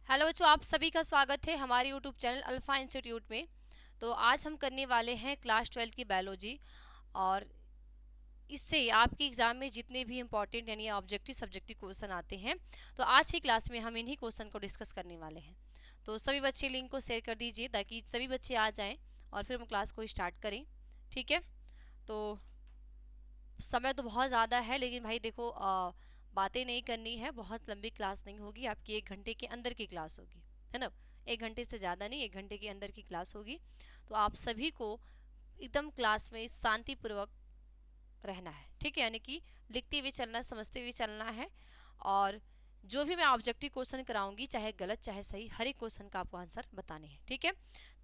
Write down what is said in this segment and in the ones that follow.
Hello बच्चों, आप सभी का स्वागत है हमारे यूट्यूब चैनल अल्फा इंस्टीट्यूट में। तो आज हम करने वाले हैं क्लास 12 की बायोलॉजी। और इससे आपके एग्जाम में जितने भी इंपॉर्टेंट यानी ऑब्जेक्टिव सब्जेक्टिव क्वेश्चन आते हैं, तो आज की क्लास में हम इन्हीं क्वेश्चन को डिस्कस करने वाले हैं। तो सभी बच्चे लिंक को शेयर कर दीजिए ताकि सभी बच्चे आ जाएं और फिर हम क्लास को स्टार्ट करें। ठीक है। तो समय तो बहुत ज़्यादा है, लेकिन भाई देखो, बातें नहीं करनी है, बहुत लंबी क्लास नहीं होगी आपकी, 1 घंटे के अंदर की क्लास होगी, है ना। 1 घंटे से ज़्यादा नहीं, 1 घंटे के अंदर की क्लास होगी। तो आप सभी को एकदम क्लास में शांतिपूर्वक रहना है, ठीक है, यानी कि लिखते हुए चलना, समझते हुए चलना है। और जो भी मैं ऑब्जेक्टिव क्वेश्चन कराऊंगी, चाहे गलत चाहे सही, हर एक क्वेश्चन का आपको आंसर बताने हैं, ठीक है।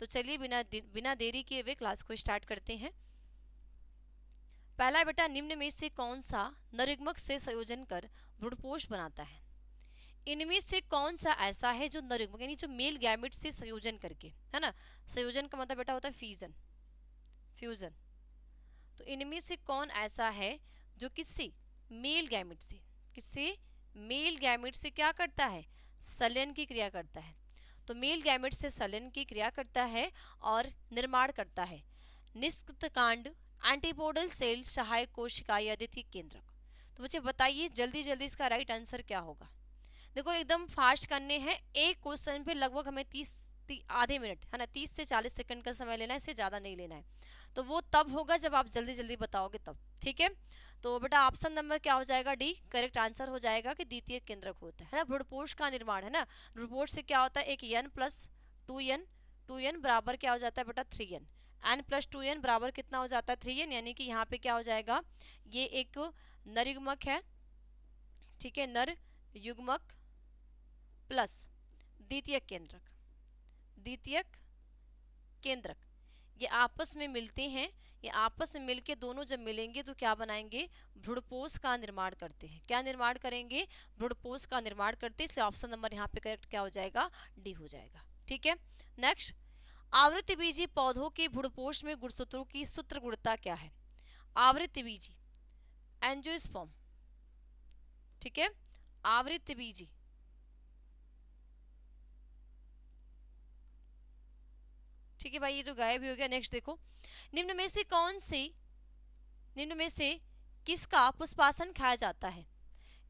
तो चलिए बिना देरी किए हुए क्लास को स्टार्ट करते हैं। पहला बेटा, निम्न में से कौन सा नरयुग्मक से संयोजन कर भ्रूणपोष बनाता है? इनमें से कौन सा ऐसा है जो नरयुग्मक यानी जो मेल गैमेट से संयोजन करके, है ना, संयोजन का मतलब बेटा होता है फ्यूजन, फ्यूजन। तो इनमें से कौन ऐसा है जो किससे, मेल गैमेट से, किससे, मेल गैमेट से क्या करता है, संलयन की क्रिया करता है। तो मेल गैमेट से संलयन की क्रिया करता है और निर्माण करता है निष्क्रियकांड एंटीपोडल सेल सहायक कोशिका या द्वितीयक केंद्रक। तो बच्चे बताइए जल्दी जल्दी इसका राइट आंसर क्या होगा। देखो एकदम फास्ट करने हैं, एक क्वेश्चन पे लगभग हमें आधे मिनट, है ना, 30 से 40 सेकंड का समय लेना है, इससे ज़्यादा नहीं लेना है। तो वो तब होगा जब आप जल्दी जल्दी बताओगे तब, ठीक है। तो बेटा ऑप्शन नंबर क्या हो जाएगा, डी करेक्ट आंसर हो जाएगा कि द्वितीय केंद्रक होता है ना, भ्रूणपोष का निर्माण, है ना। भ्रूणपोष से क्या होता है, एक n प्लस 2n, 2n बराबर क्या हो जाता है बेटा 3n, n प्लस 2n बराबर कितना हो जाता है 3n, यानी कि यहाँ पे क्या हो जाएगा, ये एक नर युग्मक है, ठीक है, नर युग्मक प्लस द्वितीयक केंद्रक, द्वितीयक केंद्रक, ये आपस में मिलते हैं। ये आपस में मिलके दोनों जब मिलेंगे तो क्या बनाएंगे, भ्रूणपोष का निर्माण करते हैं। क्या निर्माण करेंगे, भ्रूणपोष का निर्माण करते हैं। इसलिए ऑप्शन नंबर यहाँ पे करेक्ट क्या हो जाएगा, डी हो जाएगा, ठीक है। नेक्स्ट, आवृतबीजी पौधों के भ्रूणपोष में गुणसूत्रों की सूत्र गुणता क्या है? आवृतबीजी एंजियोस्पर्म, ठीक है, आवृतबीजी, ठीक है भाई, ये तो गायब ही हो गया। नेक्स्ट देखो, निम्न में से कौन सी, निम्न में से किसका पुष्पासन खाया जाता है?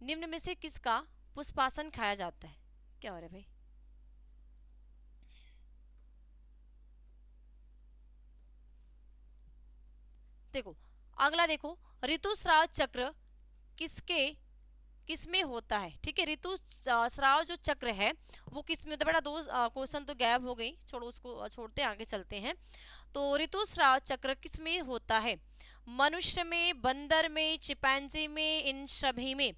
निम्न में से किसका पुष्पासन खाया जाता है? क्या हो रहा है भाई, देखो अगला देखो, ऋतुस्राव चक्र किसके, किसमें होता है? ठीक है, ऋतु स्राव जो चक्र है वो किसमें होता है बेटा? दो क्वेश्चन तो गैप हो गई, छोड़ो उसको, छोड़ते हैं, आगे चलते हैं। तो ऋतुस्राव चक्र किसमें होता है? मनुष्य में, बंदर में, चिंपैंजी में, इन सभी में।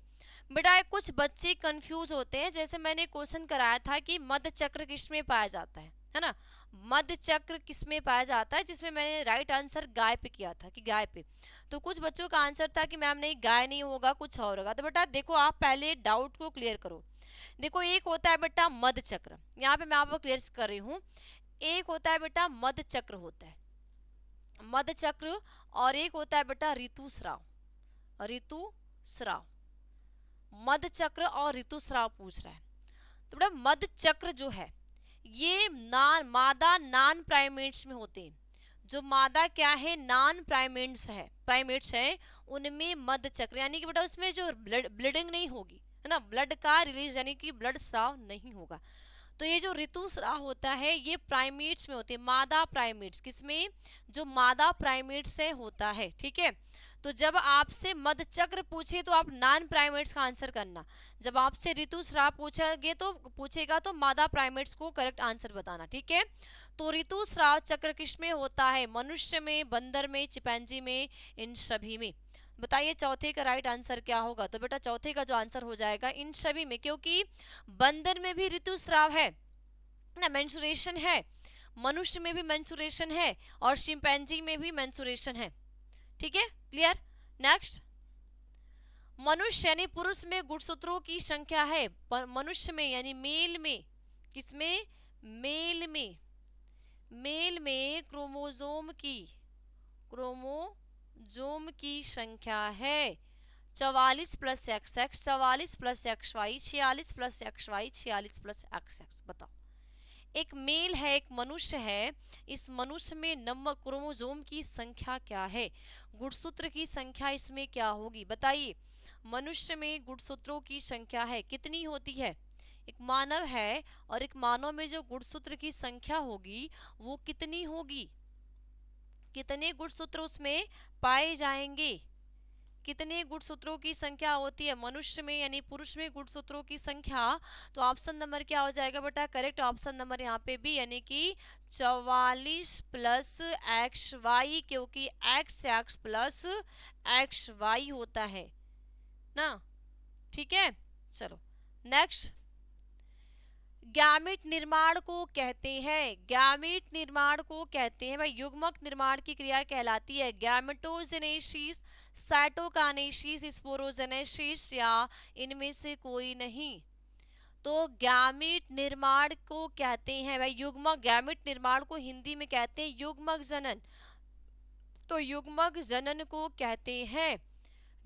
बेटा कुछ बच्चे कंफ्यूज होते हैं, जैसे मैंने क्वेश्चन कराया था कि मध्य चक्र किसमें पाया जाता है ना, मध्य चक्र किसमें पाया जाता है, जिसमें मैंने राइट आंसर गाय पे किया था कि गाय पे। तो कुछ बच्चों का आंसर था कि मैम नहीं गाय नहीं होगा, कुछ और होगा। तो बेटा देखो, आप पहले डाउट को क्लियर करो। देखो एक होता है बेटा मध्य चक्र, यहाँ पे मैं आपको क्लियर कर रही हूँ। एक होता है बेटा मध्य चक्र होता है, मध्य चक्र, और एक होता है बेटा ऋतुस्राव, ऋतुस्राव। मध्य चक्र और ऋतुस्राव पूछ रहा है। तो बेटा मध्य चक्र जो है ये मादा नॉन प्राइमेट्स में होते हैं। जो मादा क्या है, नॉन प्राइमेट्स है, प्राइमेट्स है, उनमें मध्य चक्र, यानी कि बेटा उसमें जो ब्लीडिंग नहीं होगी, है ना, ब्लड का रिलीज यानी कि ब्लड स्राव नहीं होगा। तो ये जो ऋतुस्राव होता है ये प्राइमेट्स में होते हैं, मादा प्राइमेट्स, किसमें, जो मादा प्राइमेट्स से होता है, ठीक है। तो जब आपसे मध्य चक्र पूछे तो आप नॉन प्राइमेट्स का आंसर करना, जब आपसे ऋतुस्राव पूछेगा तो मादा प्राइमेट्स को करेक्ट आंसर बताना, ठीक है। तो ऋतुस्राव चक्र किस में होता है? मनुष्य में, बंदर में, चिंपैंजी में, इन सभी में। बताइए चौथे का राइट आंसर क्या होगा? तो बेटा चौथे का जो आंसर हो जाएगा इन सभी में, क्योंकि बंदर में भी ऋतुस्राव है ना, मेंस्ट्रुएशन है, मनुष्य में भी मेंस्ट्रुएशन है, और चिंपैंजी में भी मेंस्ट्रुएशन है, ठीक है, क्लियर। नेक्स्ट, मनुष्य यानी पुरुष में गुणसूत्रों की संख्या है, मनुष्य में यानी मेल में, किसमें, मेल में, मेल में क्रोमोजोम की, क्रोमोजोम की संख्या है 44 plus X X, 44 plus X Y, 46 plus X Y, 46 plus X X. बताओ, एक मेल है, एक मनुष्य है, इस मनुष्य में नंबर क्रोमोसोम की संख्या क्या है? गुणसूत्र की संख्या इसमें क्या होगी बताइए। मनुष्य में गुणसूत्रों की संख्या है, कितनी होती है? एक मानव है और एक मानव में जो गुणसूत्र की संख्या होगी वो कितनी होगी? कितने गुणसूत्र उसमें पाए जाएंगे? कितने गुणसूत्रों की संख्या होती है मनुष्य में यानी पुरुष में गुणसूत्रों की संख्या? तो ऑप्शन नंबर क्या हो जाएगा बेटा? करेक्ट ऑप्शन नंबर यहाँ पे भी, यानी कि 44 प्लस एक्स वाई, क्योंकि X X plus X Y होता है ना। ठीक है, चलो नेक्स्ट। गैमीट निर्माण को कहते हैं, गैमीट निर्माण को कहते हैं भाई, युग्मक निर्माण की क्रिया कहलाती है गैमेटोजेनेसिस, साइटोकाइनेसिस, स्पोरोजेनेसिस, या इनमें से कोई नहीं। तो गैमीट निर्माण को कहते हैं भाई युग्मक, गैमीट निर्माण को हिंदी में कहते हैं युग्मक जनन। तो युग्मक जनन को कहते हैं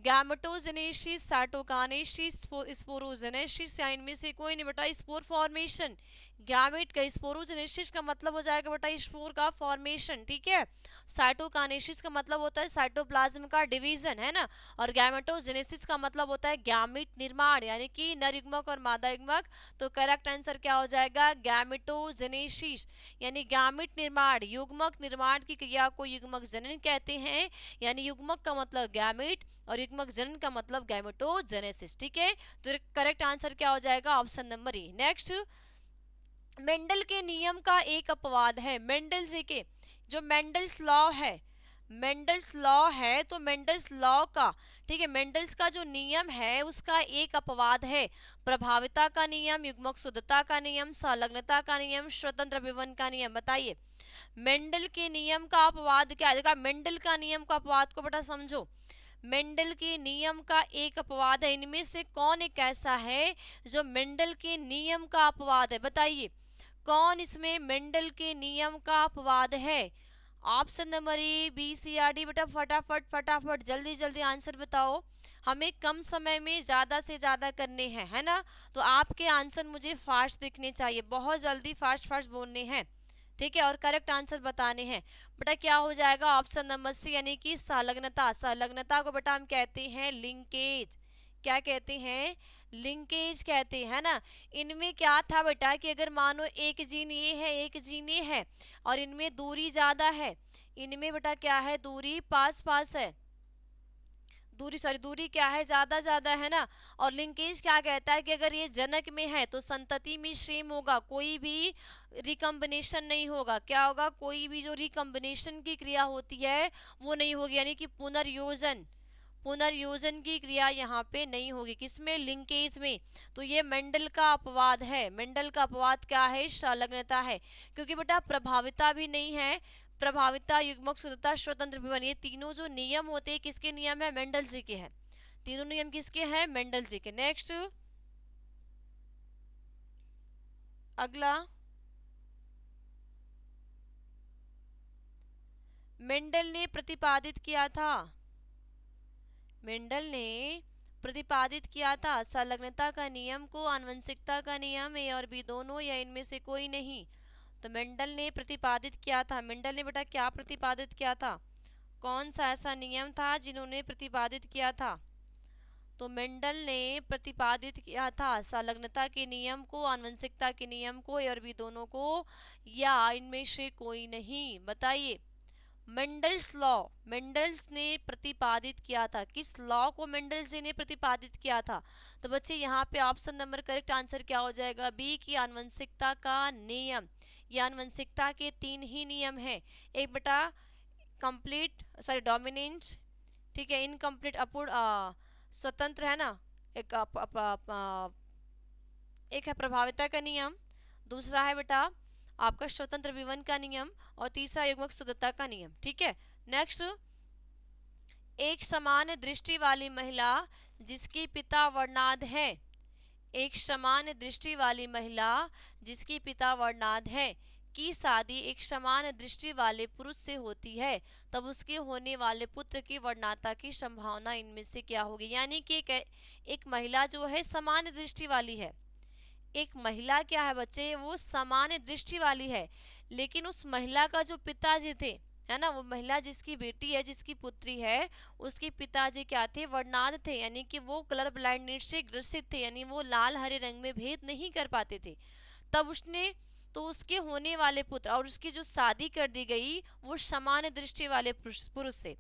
गैमेटोजेनेसिस, साइटोकाइनेसिस, स्पोरोजेनेसिस, या इनमें से कोई नहीं बेटा। स्पोर फॉर्मेशन, गैमेट का स्पोरोजेनेसिस का मतलब हो जाएगा बेटा स्पोर का फॉर्मेशन, ठीक है। साइटोकाइनेसिस का मतलब होता है साइटोप्लाज्म का डिवीजन, है ना। और गैमेटोजेनेसिस का मतलब होता है गैमीट निर्माण, यानी कि नर युग्मक और मादा युग्मक। तो करेक्ट आंसर क्या हो जाएगा? गैमेटोजेनेसिस, यानी गैमीट निर्माण, युग्मक निर्माण की क्रिया को युग्मक जनन कहते हैं। यानी युग्मक का मतलब गैमीट और युग्मक जनन का मतलब गैमेटोजेनेसिस, ठीक है। तो करेक्ट आंसर क्या हो जाएगा? ऑप्शन नंबर ए। नेक्स्ट, मेंडल के नियम का एक अपवाद है। मेंडल जी के जो मेंडल्स लॉ है, मेंडल्स लॉ है, तो मेंडल्स लॉ का, ठीक है, मेंडल्स का जो नियम है उसका एक अपवाद है। प्रभाविता का नियम, युग्मक शुद्धता का नियम, संलग्नता का नियम, स्वतंत्र विवरण का नियम। बताइए मेंडल के नियम का अपवाद क्या है? देखा, मेंडल का नियम का अपवाद को बेटा समझो। मेंडल के नियम का एक अपवाद है, इनमें से कौन एक ऐसा है जो मेंडल के नियम का अपवाद है? बताइए कौन इसमें मेंडल के नियम का अपवाद है? Option number A, B, C, or, D. बेटा फटाफट फटाफट जल्दी जल्दी आंसर बताओ, हमें कम समय में ज्यादा से ज्यादा करने हैं, है ना। तो आपके आंसर मुझे फास्ट दिखने चाहिए, बहुत जल्दी फास्ट फास्ट बोलने हैं, ठीक है, और करेक्ट आंसर बताने हैं। बेटा क्या हो जाएगा? ऑप्शन नंबर सी, यानी कि संलग्नता। संलग्नता को बेटा हम कहते हैं लिंकेज। क्या कहते हैं? लिंकेज कहते हैं ना। इनमें क्या था बेटा कि अगर मानो एक जीन ये है, एक जीन ये है, और इनमें दूरी ज्यादा है, इनमें बेटा क्या है? दूरी पास पास है, दूरी सॉरी दूरी क्या है? ज्यादा ज्यादा, है ना। और लिंकेज क्या कहता है कि अगर ये जनक में है तो संतति में सेम होगा, कोई भी रिकम्बिनेशन नहीं होगा। क्या होगा? कोई भी जो रिकम्बिनेशन की क्रिया होती है वो नहीं होगी, यानी कि पुनर्योजन, पुनर्योजन की क्रिया यहाँ पे नहीं होगी। किसमें? लिंकेज में। तो ये मेंडल का अपवाद है। मेंडल का अपवाद क्या है? संलग्नता है, क्योंकि बेटा प्रभाविता भी नहीं है। प्रभाविता, युग्मक शुद्धता, स्वतंत्र विवरण, ये तीनों जो नियम होते हैं किसके नियम है? मेंडल जी के हैं। तीनों नियम किसके हैं? मेंडल जी के। नेक्स्ट अगला, मेंडल ने प्रतिपादित किया था, मेंडल ने प्रतिपादित किया था संलग्नता का नियम को, आनुवंशिकता का नियम, ए और बी दोनों, या इनमें से कोई नहीं। तो मेंडल ने प्रतिपादित किया था। मेंडल ने बेटा क्या प्रतिपादित किया था? कौन सा ऐसा नियम था जिन्होंने प्रतिपादित किया था? तो मेंडल ने प्रतिपादित किया था संलग्नता के नियम को, आनुवंशिकता के नियम को, ए और बी दोनों को, या इनमें से कोई नहीं। बताइए मेंडल्स लॉ, मेंडल्स ने प्रतिपादित किया था। किस लॉ को मेंडल्स जी ने प्रतिपादित किया था? तो बच्चे यहाँ पे ऑप्शन नंबर करेक्ट आंसर क्या हो जाएगा? बी की आनुवंशिकता का नियम। ये आनुवंशिकता के तीन ही नियम हैं। एक बेटा कंप्लीट सॉरी डोमिनेंस, ठीक है, इनकम्प्लीट अपूर्ण स्वतंत्र, है ना। एक एक है प्रभाविता का नियम, दूसरा है बेटा आपका स्वतंत्र विवरण का नियम, और तीसरा युग्मक शुद्धता का नियम, ठीक है। नेक्स्ट, एक समान दृष्टि वाली महिला जिसके पिता वर्णांध है, एक समान दृष्टि वाली महिला जिसके पिता वर्णांध है, की शादी एक समान दृष्टि वाले पुरुष से होती है तब उसके होने वाले पुत्र की वर्णनाता की संभावना इनमें से क्या होगी। यानी कि एक महिला जो है समान दृष्टि वाली है, एक महिला क्या है बच्चे, वो समान दृष्टि वाली है, लेकिन उस महिला का जो पिताजी थे, है ना, वो महिला जिसकी बेटी है, जिसकी पुत्री है, उसके पिताजी क्या थे, वर्णांध थे, यानी कि वो कलर ब्लाइंडनेस से ग्रसित थे, यानी वो लाल हरे रंग में भेद नहीं कर पाते थे। तब उसने तो उसके होने वाले पुत्र और उसकी जो शादी कर दी गई वो समान दृष्टि वाले पुरुष से,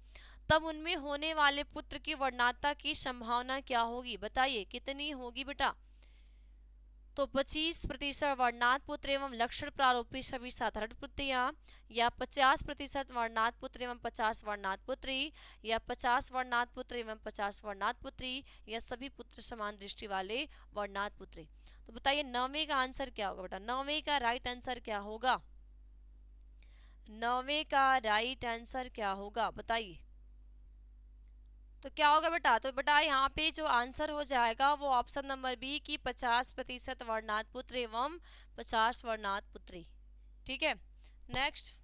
तब उनमें होने वाले पुत्र की वर्णाता की संभावना क्या होगी, बताइए कितनी होगी बेटा। तो 25% वर्णात पुत्र एवं लक्षण प्रारूपी सभी साधारण पुत्रियां, या 50% वर्णात पुत्र एवं 50 वर्णात पुत्री, या 50 वर्णात पुत्र एवं 50 वर्णात पुत्री, या सभी पुत्र समान दृष्टि वाले वर्णात पुत्री। तो बताइए 9वें का आंसर क्या होगा बेटा, 9वें का राइट आंसर क्या होगा, 9वें का राइट आंसर क्या होगा बताइए। तो क्या होगा बेटा, तो बेटा यहाँ पे जो आंसर हो जाएगा वो ऑप्शन नंबर बी की 50% वर्णात पुत्र एवं 50 वर्णात पुत्री। ठीक है, नेक्स्ट।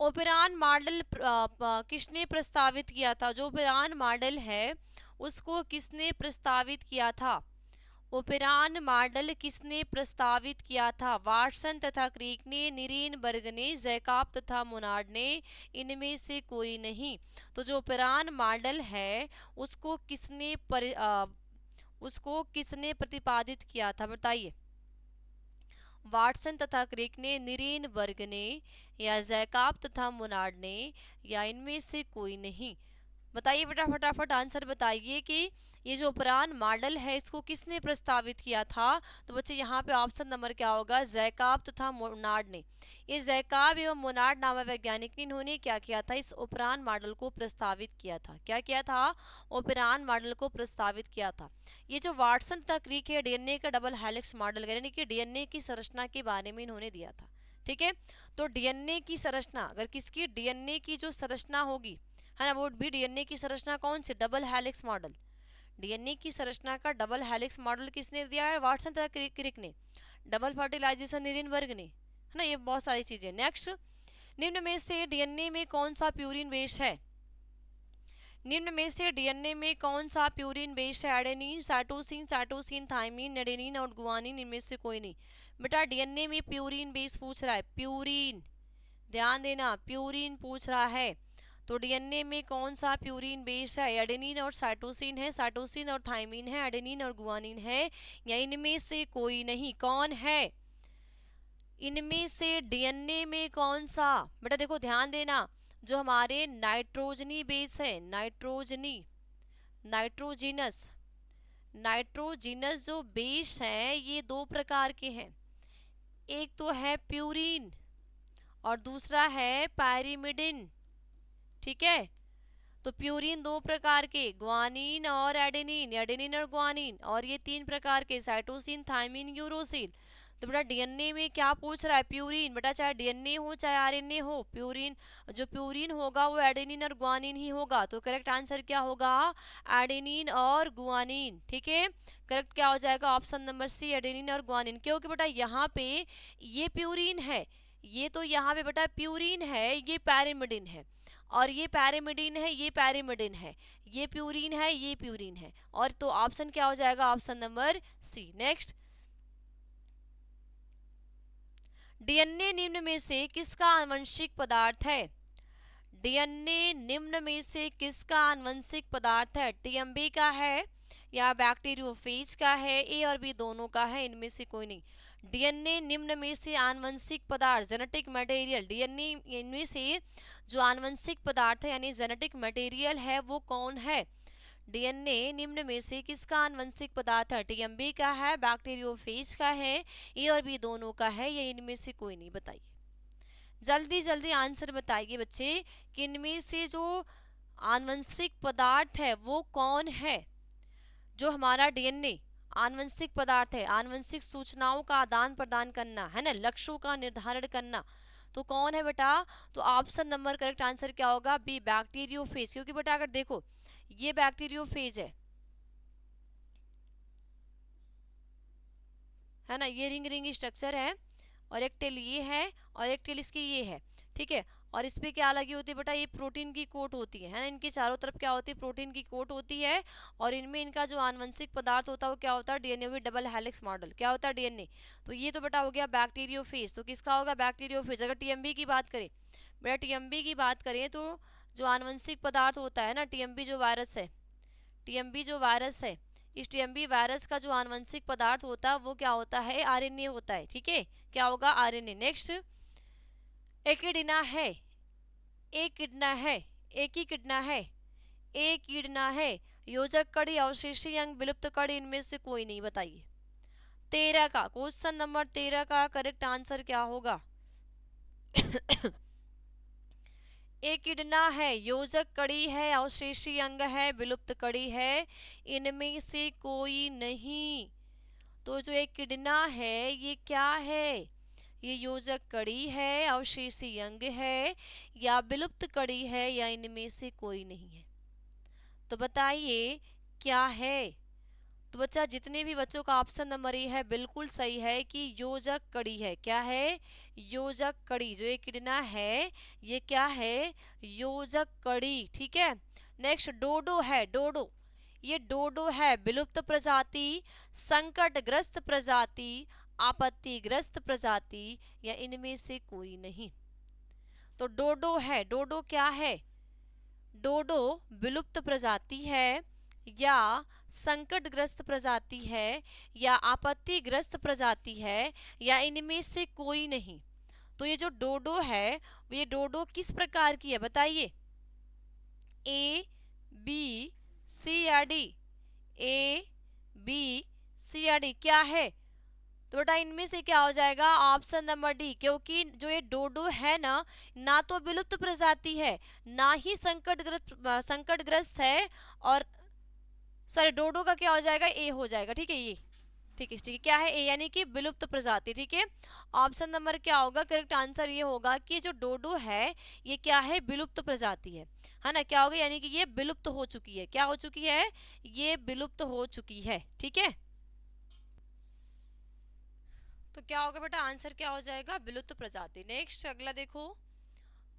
ओपेरान मॉडल किसने प्रस्तावित किया था, जो ओपेरान मॉडल है उसको किसने प्रस्तावित किया था, ओपेरान मॉडल किसने प्रस्तावित किया था, वाटसन तथा क्रिक ने, नीरेनबर्ग ने, जैकब तथा मोनार्ड ने, इनमें से कोई नहीं। तो जो ओपेरान मॉडल है उसको किसने प्रतिपादित किया था बताइए, वाटसन तथा क्रिक ने, नीरेनबर्ग ने, या जैकब तथा मोनार्ड ने, या इनमें से कोई नहीं। बताइए बेटा फटाफट आंसर बताइए कि ये जो ओपेरान मॉडल है इसको किसने प्रस्तावित किया था। तो बच्चे यहाँ पे ऑप्शन नंबर क्या होगा, जैकब तथा मोनार्ड ने। ये जैकब एवं मोनार्ड नामक वैज्ञानिक ने इन्होंने क्या किया था, इस ओपेरान मॉडल को प्रस्तावित किया था। क्या किया था, ओपेरान मॉडल को प्रस्तावित किया था। ये जो वाटसन तथा क्रिक है डीएनए का डबल हेलिक्स मॉडल यानी कि डीएनए की संरचना के बारे में इन्होंने दिया था। ठीक है, तो डीएनए की संरचना, अगर किसकी डीएनए की जो संरचना होगी, है ना, वो भी डीएनए की संरचना कौन सी, डबल हेलिक्स मॉडल। डीएनए की संरचना का डबल हेलिक्स मॉडल किसने दिया है, वाटसन तथा क्रिक ने। डबल फर्टिलाइजेशन नीरेनबर्ग ने, है ना, ये बहुत सारी चीजें। नेक्स्ट, निम्न में से डीएनए में कौन सा प्यूरिन बेस है, निम्न में से डीएनए में कौन सा प्यूरिन बेस है, एडेनिन, साइटोसिन, थाइमिन, एडेनिन और गुआनिन, इनमें से कोई नहीं। बेटा डीएनए में प्यूरिन बेस पूछ रहा है, प्यूरिन, ध्यान देना, प्यूरिन पूछ रहा है। तो डीएनए में कौन सा प्यूरिन बेस है, एडेनिन और साइटोसिन है, साइटोसिन और थाइमिन है, एडेनिन और गुआनिन है, या इनमें से कोई नहीं, कौन है, इनमें से डीएनए में कौन सा। बेटा देखो ध्यान देना, जो हमारे नाइट्रोजनी बेस है, नाइट्रोजिनस जो बेस है ये दो प्रकार के हैं, एक तो है प्यूरिन और दूसरा है पायरिमिडिन। ठीक है, तो प्यूरिन दो प्रकार के, ग्वानिन और एडेनिन, एडेनिन और ग्वानिन, और ये तीन प्रकार के, साइटोसिन, थाइमिन, यूरोसिल। तो बेटा डीएनए में क्या पूछ रहा है, प्यूरिन। बेटा चाहे डीएनए हो चाहे आरएनए हो, प्यूरिन, जो प्यूरिन होगा वो एडेनिन और ग्वानिन ही होगा। तो करेक्ट आंसर क्या होगा, एडेनिन और गुआनिन। ठीक है, करेक्ट क्या हो जाएगा, ऑप्शन नंबर सी, एडेनिन और गुआनिन। क्योंकि बेटा यहाँ पे ये प्यूरिन है, ये तो यहाँ पे बेटा प्यूरिन है, ये पैरामिडिन है, और ये पैरामिडिन है, ये पैरामिडिन है, ये प्यूरिन है, ये प्यूरिन है, और तो ऑप्शन क्या हो जाएगा, option number C. Next, DNA निम्न में से किसका आनुवंशिक पदार्थ है, डीएनए निम्न में से किसका आनुवंशिक पदार्थ है, टीएमबी का है या बैक्टीरियोफेज का है, ए और बी दोनों का है, इनमें से कोई नहीं। डीएनए निम्न में से आनुवंशिक पदार्थ, जेनेटिक मटेरियल, डीएनए इनमें से जो आनुवंशिक पदार्थ है यानी जेनेटिक मटेरियल है वो कौन है, डीएनए निम्न में से किसका आनुवंशिक पदार्थ है, टीएमबी का है, बैक्टीरियोफेज का है, ए और बी दोनों का है, या इनमें से कोई नहीं। बताइए जल्दी जल्दी आंसर बताइए बच्चे कि इनमें से जो आनुवंशिक पदार्थ है वो कौन है, जो हमारा डीएनए आनुवंशिक पदार्थ है, आनुवंशिक सूचनाओं का आदान प्रदान करना है ना, लक्ष्यों का निर्धारण करना, तो कौन है बेटा। तो ऑप्शन नंबर करेक्ट आंसर क्या होगा, बी, बैक्टीरियोफेज। क्योंकि बेटा अगर देखो ये बैक्टीरियोफेज है ना, ये रिंग रिंग स्ट्रक्चर है, और एक टेल ये है, और एक टेल इसकी ये है, ठीक है। और इस पे क्या लगी होती है बेटा, ये प्रोटीन की कोट होती है ना, इनके चारों तरफ क्या होती है, प्रोटीन की कोट होती है। और इनमें इनका जो आनुवंशिक पदार्थ होता है वो क्या होता है, DNA with double helix model, क्या होता है, डीएनए। तो ये तो बेटा हो गया बैक्टीरियोफेज। तो किसका होगा, बैक्टीरियोफेज। अगर टीएमबी की बात करें बेटा, टीएमबी की बात करें तो जो आनुवंशिक पदार्थ होता है ना, टीएमबी जो वायरस है, टीएमबी जो वायरस है, इस टीएमबी वायरस का जो आनुवंशिक पदार्थ होता है वो क्या होता है, आरएनए होता है, ठीक है, क्या होगा, आरएनए। नेक्स्ट, एकिडना है, एक किडना है, एक ही किडना है, एक किडना है, योजक कड़ी, अवशेषी अंग, विलुप्त कड़ी, इनमें से कोई नहीं। बताइए 13 का क्वेश्चन नंबर 13 का करेक्ट आंसर क्या होगा। एक किडना है, योजक कड़ी है, अवशेषी अंग है, विलुप्त कड़ी है, इनमें से कोई नहीं। तो जो एक किडना है ये क्या है, ये योजक कड़ी है, अवशेषी अंग है, या विलुप्त कड़ी है, या इनमें से कोई नहीं है। तो बताइए क्या है। तो बच्चा जितने भी बच्चों का ऑप्शन नंबर ए है बिल्कुल सही है कि योजक कड़ी है। क्या है, योजक कड़ी। जो ये किडना है ये क्या है, योजक कड़ी, ठीक है। नेक्स्ट, डोडो है, डोडो, ये डोडो है, विलुप्त प्रजाति, संकटग्रस्त प्रजाति, आपत्तिग्रस्त प्रजाति, या इनमें से कोई नहीं। तो डोडो है, डोडो क्या है, डोडो विलुप्त प्रजाति है, या संकटग्रस्त प्रजाति है, या आपत्तिग्रस्त प्रजाति है, या इनमें से कोई नहीं। तो ये जो डोडो है ये डोडो किस प्रकार की है बताइए, ए बी सी या डी, ए बी सी या डी, क्या है। तो बेटा इनमें से क्या हो जाएगा, ऑप्शन नंबर डी, क्योंकि जो ये डोडो है ना, ना तो विलुप्त प्रजाति है, ना ही संकटग्रस्त है, और सॉरी डोडो का क्या हो जाएगा, ए हो जाएगा, ठीक है, ये ठीक है, ठीक है, क्या है, ए यानी कि विलुप्त प्रजाति, ठीक है। ऑप्शन नंबर क्या होगा, करेक्ट आंसर ये होगा कि जो डोडो है ये क्या है, विलुप्त प्रजाति है ना, क्या होगा, यानी कि ये विलुप्त हो चुकी है, क्या हो चुकी है, ये विलुप्त हो चुकी है, ठीक है। तो क्या होगा बेटा, आंसर क्या हो जाएगा, विलुप्त प्रजाति। नेक्स्ट अगला देखो,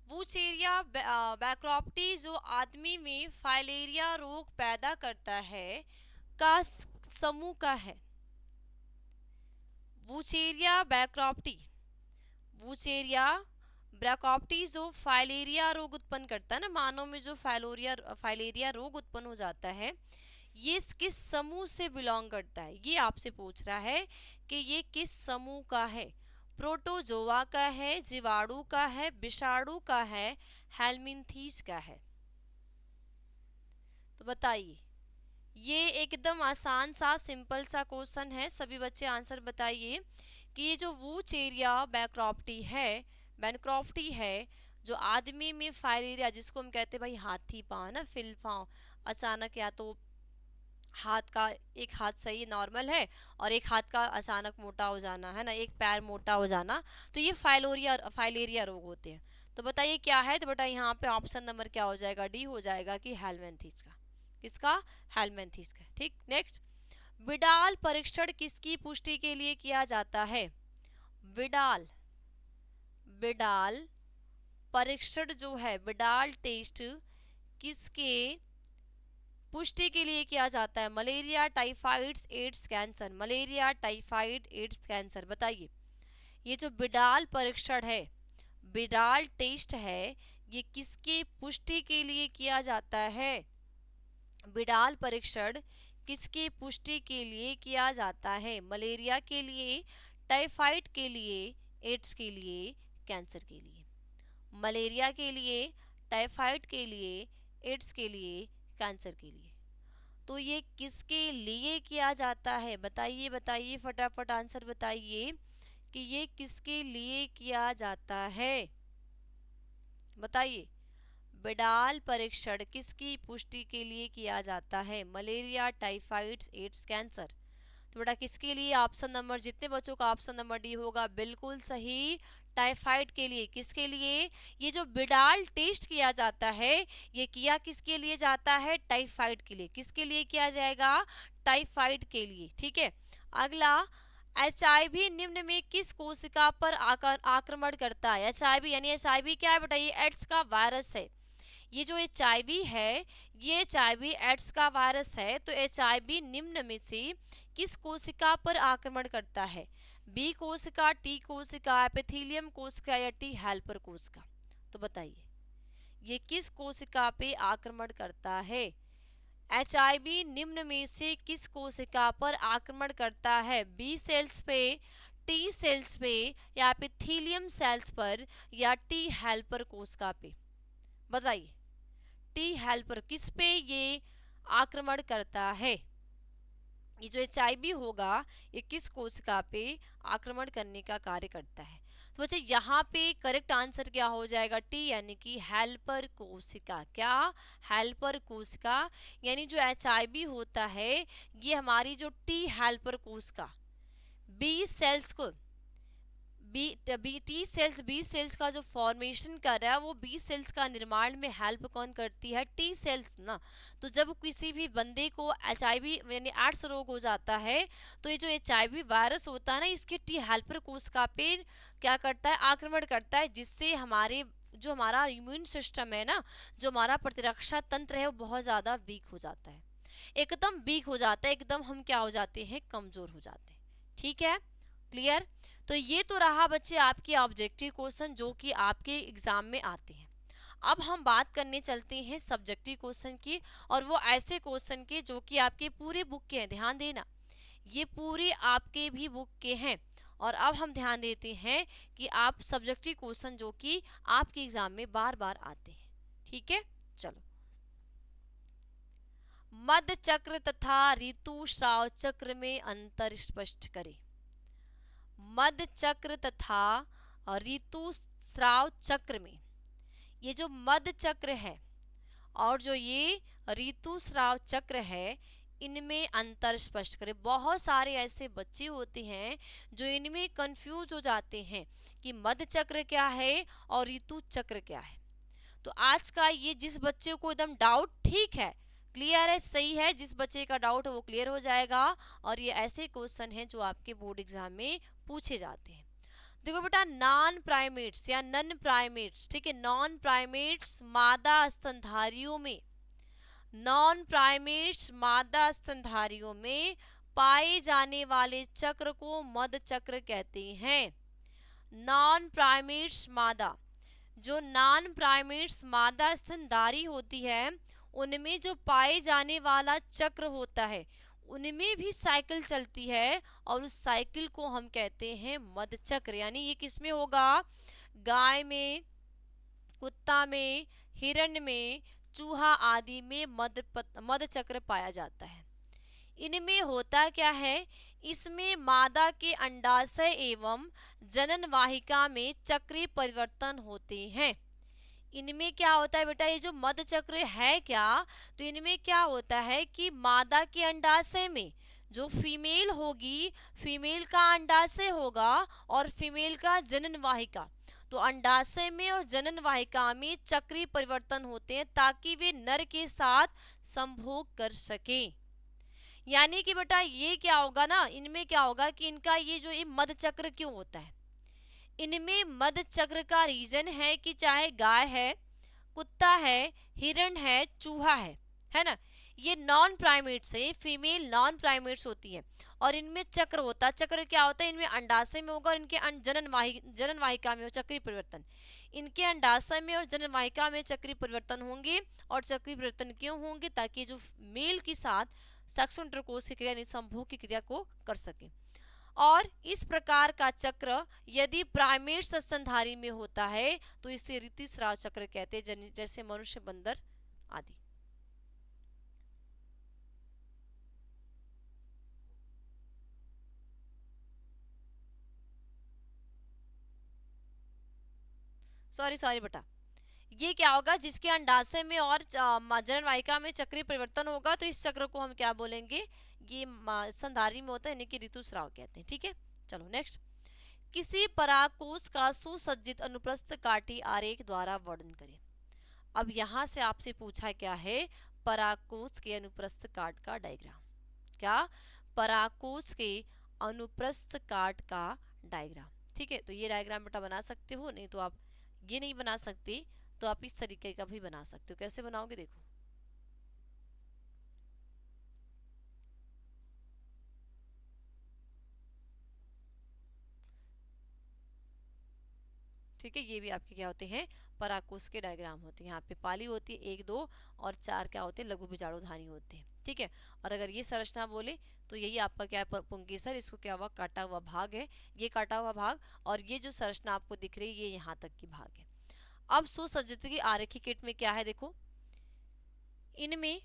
वूचेरिया बैक्रोप्टी जो आदमी में फाइलेरिया रोग पैदा करता है का समूह का है। वूचेरिया बैक्रोप्टी, वूचेरिया ब्रैकॉप्टी जो फाइलेरिया रोग उत्पन्न करता है ना, मानव में जो फाइलेरिया रोग उत्पन्न हो जाता है, ये किस समूह से बिलोंग करता है, ये आपसे पूछ रहा है कि ये किस समूह का है। प्रोटोजोआ का है, जीवाणु का है, विषाणु का है, हेलमिंथीज का है। तो बताइए, ये एकदम आसान सा सिंपल सा क्वेश्चन है, सभी बच्चे आंसर बताइए कि ये जो वूचेरिया बैक्रोप्टी है, जो आदमी में फाइलेरिया, जिसको हम कहते हैं भाई हाथी पाँव ना, फिलफाँव, अचानक या तो हाथ का एक हाथ सही नॉर्मल है और एक हाथ का अचानक मोटा हो जाना है ना, एक पैर मोटा हो जाना, तो ये फाइलेरिया रोग होते हैं। तो बताइए क्या है, तो बेटा यहाँ पे ऑप्शन नंबर क्या हो जाएगा, डी हो जाएगा कि हेलमिंथीज का, किसका, हेलमिंथीज का, ठीक। नेक्स्ट, विडाल परीक्षण किसकी पुष्टि के लिए किया जाता है। विडाल विडाल परीक्षण जो है, विडाल टेस्ट किसके पुष्टि के लिए किया जाता है। Malaria, typhoid, AIDS, cancer, malaria, typhoid, AIDS, cancer. बताइए ये जो विडाल परीक्षण है, विडाल टेस्ट है, ये किसके पुष्टि के लिए किया जाता है। विडाल परीक्षण किसकी पुष्टि के लिए किया जाता है, मलेरिया के लिए, टाइफाइड के लिए, एड्स के लिए, कैंसर के लिए। मलेरिया के लिए, टाइफाइड के लिए, एड्स के लिए, कैंसर के लिए। तो ये किसके लिए किया जाता है, बताइए बताइए फटाफट आंसर बताइए कि ये किसके लिए किया जाता है। बताइए विडाल परीक्षण किसकी पुष्टि के लिए किया जाता है, मलेरिया, टाइफाइड, एड्स, कैंसर। तो बेटा किसके लिए, ऑप्शन नंबर, जितने बच्चों का ऑप्शन नंबर डी होगा बिल्कुल सही, टाइफाइड के लिए। किसके लिए? ये जो बिडाल टेस्ट किया जाता है ये किया किसके लिए जाता है? टाइफाइड के लिए। किसके लिए किया जाएगा? टाइफाइड के लिए। ठीक है। अगला, HIV निम्न में किस कोशिका पर आक्रमण करता है? HIV यानी HIV क्या है बेटा? ये एड्स का वायरस है। ये जो HIV है ये HIV एड्स का वायरस है। तो HIV निम्न में से किस कोशिका पर आक्रमण करता है? बी कोशिका, टी कोशिका, एपिथेलियम कोशिका या टी हेल्पर कोशिका? तो बताइए ये किस कोशिका पे आक्रमण करता है? HIV निम्न में से किस कोशिका पर आक्रमण करता है? बी सेल्स पे, टी सेल्स पे या एपिथेलियम सेल्स पर या टी हेल्पर कोशिका पे? बताइए टी हेल्पर किस पे ये आक्रमण करता है? ये जो HIV होगा ये किस कोशिका पे आक्रमण करने का कार्य करता है? तो बच्चे यहाँ पे करेक्ट आंसर क्या हो जाएगा? टी यानी कि हेल्पर कोशिका। क्या? हेल्पर कोशिका। यानी जो HIV होता है ये हमारी जो टी हेल्पर कोशिका बी सेल्स को टी सेल्स बी सेल्स का जो फॉर्मेशन कर रहा है वो बी सेल्स का निर्माण में हेल्प कौन करती है? टी सेल्स ना। तो जब किसी भी बंदे को HIV यानी एड्स रोग हो जाता है तो ये जो HIV वायरस होता है ना इसके टी हेल्पर कोशिका पे क्या करता है? आक्रमण करता है, जिससे हमारा इम्यून सिस्टम है ना, जो हमारा प्रतिरक्षा तंत्र है वो बहुत ज़्यादा वीक हो जाता है, एकदम वीक हो जाता है, एकदम हम क्या हो जाते हैं? कमज़ोर हो जाते हैं। ठीक है, क्लियर? तो ये तो रहा बच्चे आपके ऑब्जेक्टिव क्वेश्चन जो कि आपके एग्जाम में आते हैं। अब हम बात करने चलते हैं सब्जेक्टिव क्वेश्चन की, और वो ऐसे क्वेश्चन के जो कि आपके पूरे बुक के हैं। ध्यान देना ये पूरे आपके भी बुक के हैं। और अब हम ध्यान देते हैं कि आप सब्जेक्टिव क्वेश्चन जो कि आपके एग्जाम में बार बार आते हैं। ठीक है, चलो। मध्य चक्र तथा ऋतुस्राव चक्र में अंतर स्पष्ट करें। मध्य चक्र तथा ऋतुस्राव चक्र में ये जो मध्य चक्र है और जो ये ऋतुस्राव चक्र है इनमें अंतर स्पष्ट करें। बहुत सारे ऐसे बच्चे होते हैं जो इनमें कंफ्यूज हो जाते हैं कि मध्य चक्र क्या है और ऋतु चक्र क्या है। तो आज का ये जिस बच्चे को एकदम डाउट, ठीक है, क्लियर है, सही है, जिस बच्चे का डाउट है वो क्लियर हो जाएगा। और ये ऐसे क्वेश्चन हैं जो आपके बोर्ड एग्जाम में पूछे जाते हैं। देखो बेटा, नॉन प्राइमेट्स या नन प्राइमेट्स, ठीक है, नॉन प्राइमेट्स मादा स्तनधारियों में, नॉन प्राइमेट्स मादा स्तनधारियों में पाए जाने वाले चक्र को मध्य चक्र कहते हैं। नॉन प्राइमेट्स मादा, जो नॉन प्राइमेट्स मादा स्तनधारी होती है उनमें जो पाए जाने वाला चक्र होता है उनमें भी साइकिल चलती है और उस साइकिल को हम कहते हैं मध्य चक्र। यानी ये किसमें होगा? गाय में, कुत्ता में, हिरण में, चूहा आदि में मध्य चक्र पाया जाता है। इनमें होता क्या है? इसमें मादा के अंडाशय एवं जनन वाहिका में चक्रीय परिवर्तन होते हैं। इनमें क्या होता है बेटा? ये जो मध्य चक्र है क्या, तो इनमें क्या होता है कि मादा के अंडाशय में जो फीमेल होगी, फीमेल का अंडाशय होगा और फीमेल का जनन वाहिका, तो अंडाशय में और जनन वाहिका में चक्रीय परिवर्तन होते हैं ताकि वे नर के साथ संभोग कर सकें। यानी कि बेटा ये क्या होगा ना, इनमें क्या होगा कि इनका ये जो ये मध्य चक्र क्यों होता है, इनमें मध्य चक्र का रीजन है कि चाहे गाय है, कुत्ता है, हिरण है, चूहा है ना, ये नॉन प्राइमेट्स है, फीमेल नॉन प्राइमेट्स होती है और इनमें चक्र होता है। चक्र क्या होता है? इनमें अंडाशय में होगा और इनके जनन वाहिका में हो चक्रीय परिवर्तन। इनके अंडाशय में और जनन वाहिका में चक्रीय परिवर्तन होंगे। और चक्रीय परिवर्तन क्यों होंगे? ताकि जो मेल के साथ सेक्सुअल इंटरकोर्स की क्रिया यानी संभोग की क्रिया को कर सके। और इस प्रकार का चक्र यदि प्राइमेट्स स्तनधारी में होता है तो इसे ऋतुस्राव चक्र कहते हैं, जैसे मनुष्य, बंदर आदि। सॉरी बेटा, ये क्या होगा? जिसके अंडाशय में और जनन वाहिका में चक्रीय परिवर्तन होगा तो इस चक्र को हम क्या बोलेंगे? ये स्तनधारी में होता है, यानी कि ऋतुस्राव कहते हैं। ठीक है, चलो नेक्स्ट। किसी परागकोश का सुसज्जित अनुप्रस्थ काटी आरेख द्वारा वर्णन करें। अब यहाँ से आपसे पूछा क्या है, परागकोश के अनुप्रस्थ काट का डायग्राम। क्या? परागकोश के अनुप्रस्थ काट का डायग्राम। ठीक है, तो ये डायग्राम बेटा बना सकते हो, नहीं तो आप ये नहीं बना सकते तो आप इस तरीके का भी बना सकते हो। कैसे बनाओगे देखो। ठीक है, ये भी आपके क्या होते हैं, परागकोश के डायग्राम होते हैं। यहाँ पे पाली होती है 1 2 और 4 क्या होते हैं, लघु बीजाणुधानी होते हैं। ठीक है, और अगर ये संरचना बोले तो यही आपका क्या है, पुंकेसर, इसको क्या हुआ, काटा हुआ भाग है, ये काटा हुआ भाग, और ये जो संरचना आपको दिख रही है ये यहाँ तक की भाग है। अब सुसज्जित की आरेखी किट में क्या है देखो, इनमें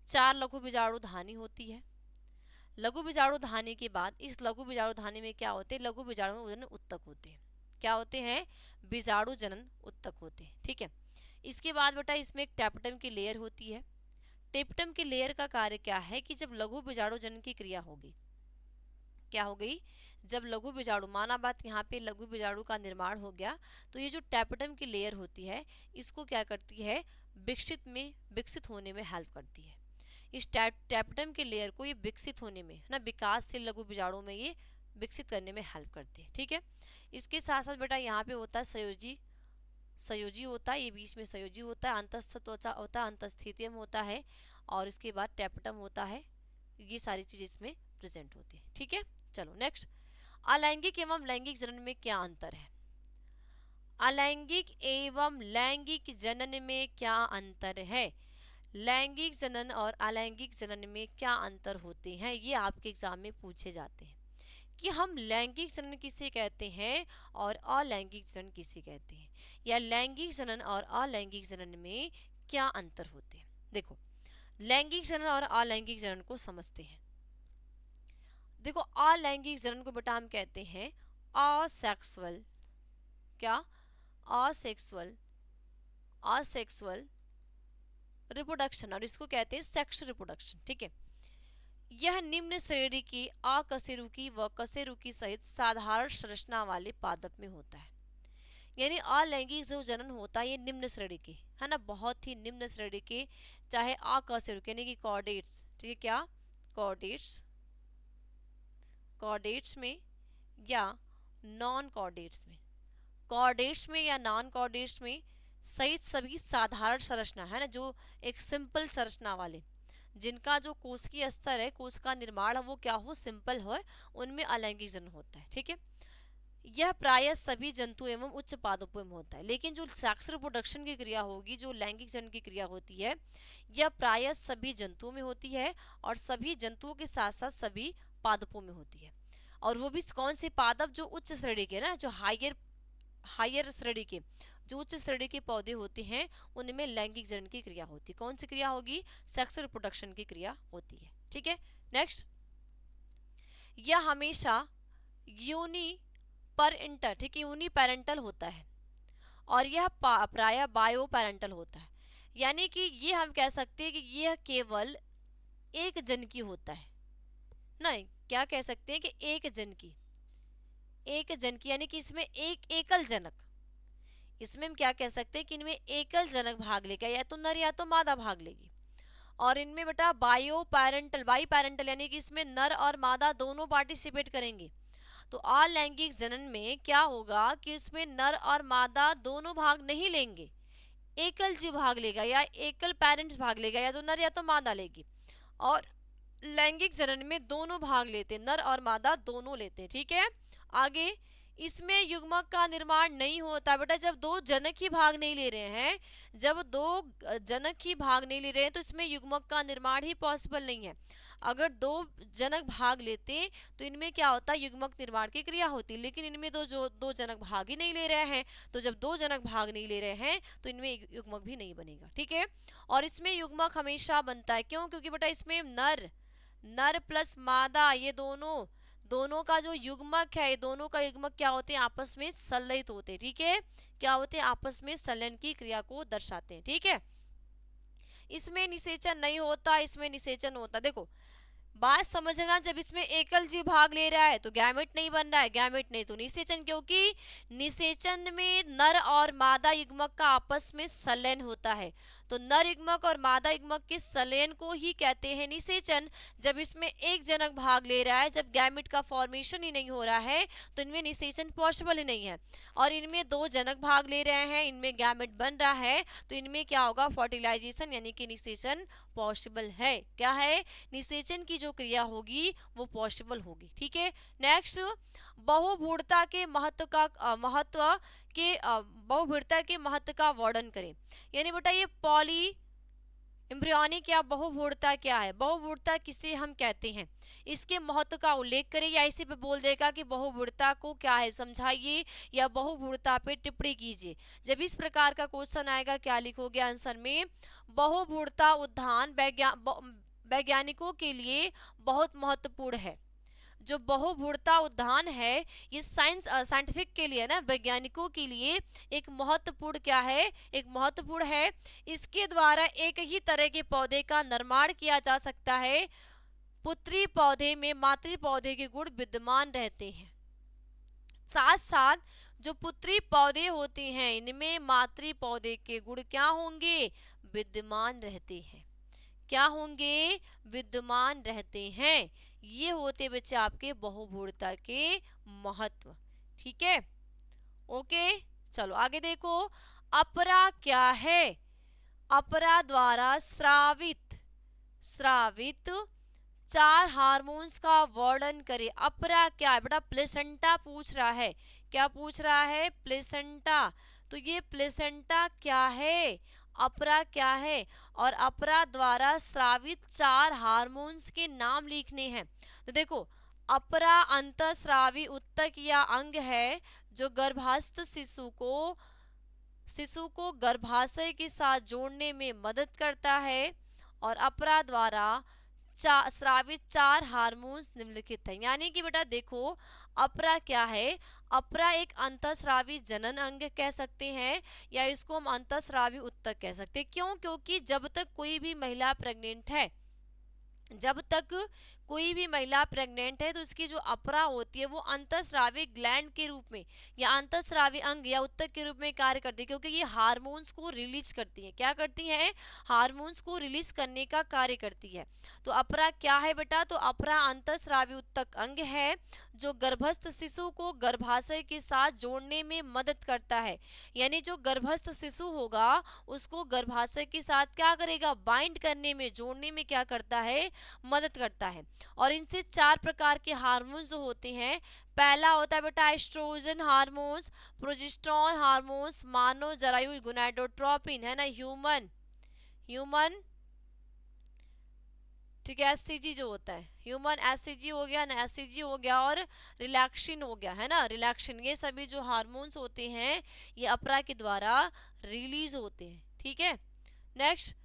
4 लघु बीजाणुधानी होती है। लघु बीजाणुधानी के बाद इस लघु बीजाणुधानी में क्या होते हैं, लघु बीजाणु जनन उत्तक होते हैं। क्या होते हैं, बीजाणु जनन उत्तक होते हैं। ठीक है, इसके बाद बेटा इसमें एक टेपटम की लेयर होती है। टेपटम की लेयर का कार्य क्या है कि जब लघु बीजाणु जनन की क्रिया होगी, क्या हो गई, जब लघु बीजाणु, माना बात यहाँ पे लघु बीजाणु का निर्माण हो गया, तो ये जो टेपटम की लेयर होती है इसको क्या करती है, विकसित होने में हेल्प करती है। इस टेपटम के लेयर को ये विकसित होने में ना, विकासशील लघु बीजाणु में ये विकसित करने में हेल्प करते हैं। ठीक है, इसके साथ साथ बेटा यहाँ पे होता है संयोजी होता है, ये बीच में संयोजी होता है, अंतस्थ होता है, अंतस्थितियम होता है, और इसके बाद टेपटम होता है। ये सारी चीज इसमें प्रेजेंट होती है। ठीक है, चलो नेक्स्ट, अलैंगिक एवं लैंगिक जनन में क्या अंतर है। अलैंगिक एवं लैंगिक जनन में क्या अंतर है, लैंगिक जनन और अलैंगिक जनन में क्या अंतर होते हैं, ये आपके एग्जाम में पूछे जाते हैं कि हम लैंगिक जनन किसे कहते हैं और अलैंगिक जनन किसे कहते हैं, या लैंगिक जनन और अलैंगिक जनन में क्या अंतर होते हैं। देखो, लैंगिक जनन और अलैंगिक जनन को समझते हैं। देखो, अलैंगिक जनन को बेटा हम कहते हैं असेक्सुअल, क्या, असेक्सुअल रिप्रोडक्शन, और इसको कहते हैं सेक्स रिप्रोडक्शन। ठीक है, यह निम्न श्रेणी की अकशेरुकी व कशेरुकी सहित साधारण संरचना वाले पादप में होता है। यानी अलैंगिक जो जनन होता है ये निम्न श्रेणी के है ना, बहुत ही निम्न श्रेणी के, चाहे अकशेरुकी यानी कि कॉर्डेट्स, ठीक है, क्या, कॉर्डेट्स में या नॉन कॉर्डेट्स में या नॉन कॉर्डेट्स में सहित सभी साधारण संरचना है ना, जो एक सिंपल संरचना वाले, जिनका जो कोशिकीय स्तर है, कोश का निर्माण है वो क्या हो, सिंपल हो, उनमें अलैंगिक जनन होता है। ठीक है, यह प्रायः सभी जंतु एवं उच्च पादपों में होता है। लेकिन जो सेक्स रिप्रोडक्शन की क्रिया होगी, जो लैंगिक जनन की क्रिया होती है, यह प्रायः सभी जंतुओं में होती है, और सभी जंतुओं के साथ साथ सभी पादपों में होती है। और वो भी कौन से पादप, जो उच्च श्रेणी के ना, जो हायर श्रेणी के, जो उच्च श्रेणी के पौधे होते हैं, उनमें लैंगिक जनन की क्रिया होती है। कौन सी क्रिया होगी, सेक्स रिप्रोडक्शन की क्रिया होती है। ठीक है, नेक्स्ट, यह हमेशा यूनिपेरेंटल, ठीक है, यूनिपेरेंटल होता है, और यह प्रायः बायो पेरेंटल होता है। यानी कि ये हम कह सकते हैं कि यह केवल एक जन की होता है, नहीं, क्या कह सकते हैं कि एक जन की, यानी कि इसमें एक एकल जनक, इसमें हम क्या कह सकते हैं कि इनमें एकल जनक भाग लेगा, या तो नर या तो मादा भाग लेगी। और इनमें बेटा बाई पैरेंटल यानी कि इसमें नर और मादा दोनों पार्टिसिपेट करेंगे। तो अलैंगिक जनन में क्या होगा कि इसमें नर और मादा दोनों भाग नहीं लेंगे, एकल जीव भाग लेगा, या एकल पेरेंट्स भाग लेगा, या तो नर या तो मादा लेगी। और लैंगिक जनन में दोनों भाग लेते हैं, नर और मादा दोनों लेते हैं। ठीक है, आगे, इसमें युग्मक का निर्माण नहीं होता बेटा, जब दो जनक ही भाग नहीं ले रहे हैं, तो इसमें युग्मक का निर्माण ही पॉसिबल नहीं है। अगर दो जनक भाग लेते तो इनमें क्या होता, युग्मक निर्माण की क्रिया होती, लेकिन इनमें दो जनक भाग ही नहीं ले रहे हैं, तो जब दो जनक भाग नहीं ले रहे हैं तो इनमें युग्मक भी नहीं बनेगा। ठीक है, और इसमें युग्मक हमेशा बनता है, क्यों, क्योंकि बेटा इसमें नर प्लस मादा, ये दोनों का जो युग्मक है, ये दोनों का युग्मक क्या होते हैं, आपस में संलयित होते हैं। ठीक है, क्या होते हैं, आपस में संलयन की क्रिया को दर्शाते हैं। ठीक है, इसमें निषेचन नहीं होता, इसमें निषेचन होता। देखो, बात समझना, जब इसमें एकल जीव भाग ले रहा है तो गैमेट नहीं बन रहा है, गैमेट नहीं तो निषेचन, क्योंकि निषेचन में नर और मादा युग्मक का आपस में संलयन होता है। तो नर युग्मक और मादा युग्मक के संलयन को ही कहते हैं निषेचन। जब इसमें एक जनक भाग ले रहा है, जब गैमेट का फॉर्मेशन ही नहीं हो रहा है, तो इनमें निषेचन पॉसिबल ही नहीं है। और इनमें दो जनक भाग ले रहे हैं, इनमें गैमेट बन रहा है, तो इनमें क्या होगा, फर्टिलाइजेशन यानी कि निषेचन पॉसिबल है। क्या है, निषेचन की जो क्रिया होगी वो पॉसिबल होगी। ठीक है। नेक्स्ट, बहुभुड़ता के महत्व का बहुभुड़ता के महत्व का वर्णन करें। यानी बेटा ये पॉली एम्ब्रियोनिक या बहुभुड़ता क्या है, बहुभुड़ता किसे हम कहते हैं, इसके महत्व का उल्लेख करें, या इसी पे बोल देगा कि बहुभुड़ता को क्या है समझाइए, या बहुभुड़ता पे टिप्पणी कीजिए। जब इस प्रकार का क्वेश्चन आएगा क्या लिखोगे आंसर में, बहुभुड़ता उद्यान वैज्ञानिकों के लिए बहुत महत्वपूर्ण है। जो बहुभुड़ता उद्यान है ये साइंटिफिक के लिए ना, वैज्ञानिकों के लिए एक महत्वपूर्ण क्या है, एक महत्वपूर्ण है। इसके द्वारा एक ही तरह के पौधे का निर्माण किया जा सकता है। पुत्री पौधे में मातृ पौधे के गुण विद्यमान रहते हैं। साथ साथ जो पुत्री पौधे होते हैं इनमें मातृ पौधे के गुण क्या होंगे, विद्यमान रहते हैं। क्या होंगे, विद्यमान रहते हैं। ये होते बच्चे आपके बहुभुड़ता के महत्व। ठीक है, ओके। चलो आगे देखो, अपरा क्या है, अपरा द्वारा स्रावित 4 हार्मोन्स का वर्णन करें। अपरा क्या है बेटा, प्लेसेंटा पूछ रहा है। क्या पूछ रहा है, प्लेसेंटा। तो ये प्लेसेंटा क्या है, अपरा क्या है, और अपरा द्वारा स्रावित 4 हार्मोन्स के नाम लिखने हैं। तो देखो, अपरा अंतःस्रावी उत्तक या अंग है जो गर्भस्थ शिशु को गर्भाशय के साथ जोड़ने में मदद करता है। और अपरा द्वारा स्रावित 4 हार्मोन्स निम्नलिखित है। यानी कि बेटा देखो, अपरा क्या है, अपरा एक अंतःस्रावी जनन अंग कह सकते हैं, या इसको हम अंतःस्रावी उत्तक कह सकते हैं। क्यों, क्योंकि जब तक कोई भी महिला प्रेग्नेंट है, जब तक कोई भी महिला प्रेग्नेंट है, तो उसकी जो अपरा होती है वो अंतःस्रावी ग्लैंड के रूप में या अंतःस्रावी अंग या उत्तक के रूप में कार्य करती है, क्योंकि ये हार्मोन्स को रिलीज करती है। क्या करती है, हार्मोन्स को रिलीज करने का कार्य करती है। तो अपरा क्या है बेटा, तो अपरा अंतःस्रावी उत्तक अंग है जो गर्भस्थ शिशु को गर्भाशय के साथ जोड़ने में मदद करता है। यानी जो गर्भस्थ शिशु होगा उसको गर्भाशय के साथ क्या करेगा, बाइंड करने में, जोड़ने में क्या करता है, मदद करता है। और इनसे 4 प्रकार के हार्मोन्स जो होते हैं, पहला होता है बेटा एस्ट्रोजन हार्मोन्स, प्रोजेस्टेरोन हार्मोन्स, मानव जरायु गोनाडोट्रोपिन है ना, ह्यूमन ठीक है, एससीजी जो होता है, ह्यूमन एससीजी हो गया ना, एससीजी हो गया, और रिलैक्सिन हो गया है ना, रिलैक्सिन। ये सभी जो हार्मोन्स होते हैं ये अपरा के द्वारा रिलीज होते हैं। ठीक है। नेक्स्ट,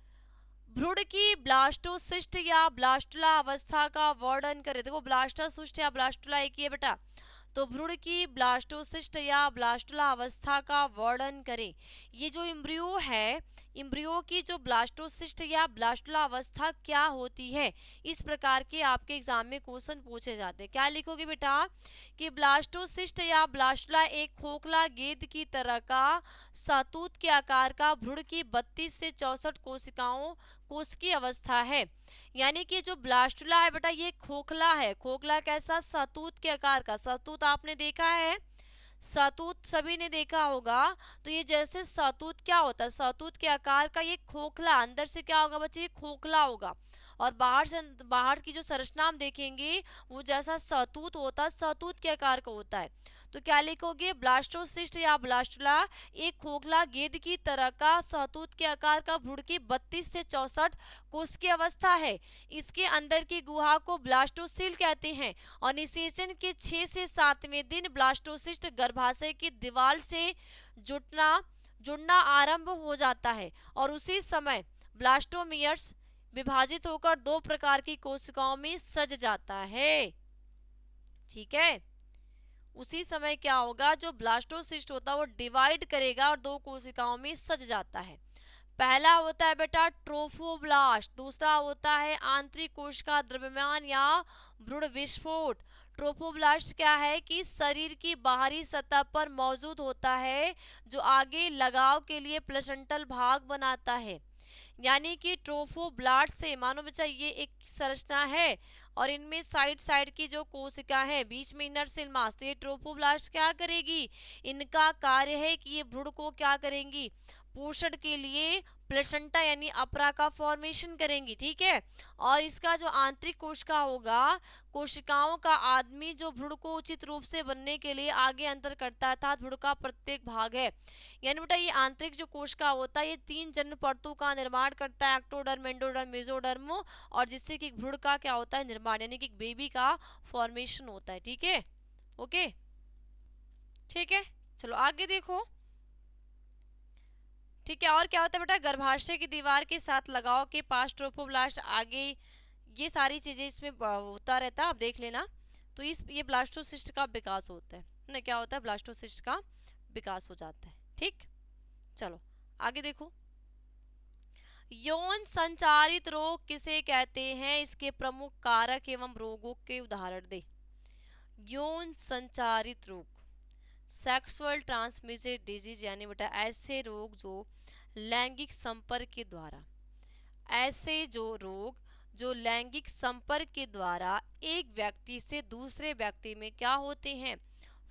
भ्रूण की ब्लास्टोसिस्ट या ब्लास्टुला अवस्था का वर्णन करें। देखो, ब्लास्टोसिस्ट या ब्लास्टुला एक ही है बेटा। तो भ्रूण की ब्लास्टोसिस्ट या ब्लास्टुला अवस्था का वर्णन करें। ये जो इम्ब्रियो है, इम्ब्रियो की जो ब्लास्टोसिस्ट या ब्लास्टुला अवस्था क्या होती है, इस प्रकार के आपके एग्जाम में क्वेश्चन पूछे जाते हैं। क्या लिखोगे बेटा, कि ब्लास्टोसिस्ट या ब्लास्टुला एक खोखला गेंद की तरह का सहतूत के आकार का भ्रूण की 32 से 64 कोश की अवस्था है। यानी कि जो ब्लास्टुला है बेटा ये खोखला है। खोखला कैसा, सहतूत के आकार का। सहतूत आपने देखा है, सहतूत सभी ने देखा होगा। तो ये जैसे सहतूत क्या होता है, सहतूत के आकार का ये खोखला, अंदर से क्या होगा बच्चे, ये खोखला होगा। और बाहर की जो संरचना हम देखेंगे वो जैसा सहतूत होता है, सहतूत के आकार का होता है। तो क्या लिखोगे, ब्लास्टोसिस्ट या ब्लास्टुला एक खोखला गेंद की तरह का सहतूत के आकार का भ्रूण की 32 से 64 कोश की अवस्था है। इसके अंदर की गुहा को ब्लास्टोसील कहते हैं। और निषेचन के 6 से 7वें दिन ब्लास्टोसिस्ट गर्भाशय की दीवार से जुड़ना आरंभ हो जाता है, और उसी समय ब्लास्टोमियर्स विभाजित होकर 2 प्रकार की कोशिकाओं में सज जाता है। ठीक है, उसी समय क्या होगा, जो ब्लास्टोसिस्ट होता है वो डिवाइड करेगा और 2 कोशिकाओं में सज जाता है। पहला होता है बेटा ट्रोफोब्लास्ट, दूसरा होता है आंतरिक कोशिका द्रव्यमान या भ्रूण विस्फोट। ट्रोफोब्लास्ट क्या है कि शरीर की बाहरी सतह पर मौजूद होता है, जो आगे लगाव के लिए प्लेसेंटल भाग बनाता है। यानी कि ट्रोफोब्लास्ट से मानो बच्चा ये एक संरचना है और इनमें साइड साइड की जो कोशिका है, बीच में इनर सेल मास, तो ये ट्रोफोब्लास्ट क्या करेगी, इनका कार्य है कि ये भ्रूण को क्या करेंगी, पोषण के लिए प्लेसेंटा यानी अपरा का फॉर्मेशन करेंगी। ठीक है। और इसका जो आंतरिक कोशिका होगा, कोशिकाओं का आदमी जो भ्रूण को उचित रूप से बनने के लिए आगे अंतर करता है, अर्थात भ्रूण का प्रत्येक भाग है। यानी बेटा ये आंतरिक जो कोशिका होता है, ये 3 जन्म परतों का निर्माण करता है, एक्टोडर्म, एंडोडर्म, मेसोडर्म, और जिससे कि भ्रूण का क्या होता है, निर्माण, यानी कि बेबी का फॉर्मेशन होता है। ठीक है। ओके, ठीक है। चलो आगे देखो। ठीक है। और क्या होता है बेटा, गर्भाशय की दीवार के साथ लगाव के पास ट्रोफोब्लास्ट आगे, ये सारी चीजें इसमें होता रहता है, आप देख लेना। तो इस ये ब्लास्टोसिस्ट का विकास होता है ना, क्या होता है, ब्लास्टोसिस्ट का विकास हो जाता है। ठीक। चलो आगे देखो। यौन संचारित रोग किसे कहते हैं, इसके प्रमुख कारक एवं रोगों के उदाहरण दे। यौन संचारित रोग, सेक्सुअल ट्रांसमिटेड डिजीज, यानी बेटा ऐसे रोग जो लैंगिक संपर्क के द्वारा, ऐसे जो रोग जो लैंगिक संपर्क के द्वारा एक व्यक्ति से दूसरे व्यक्ति में क्या होते हैं,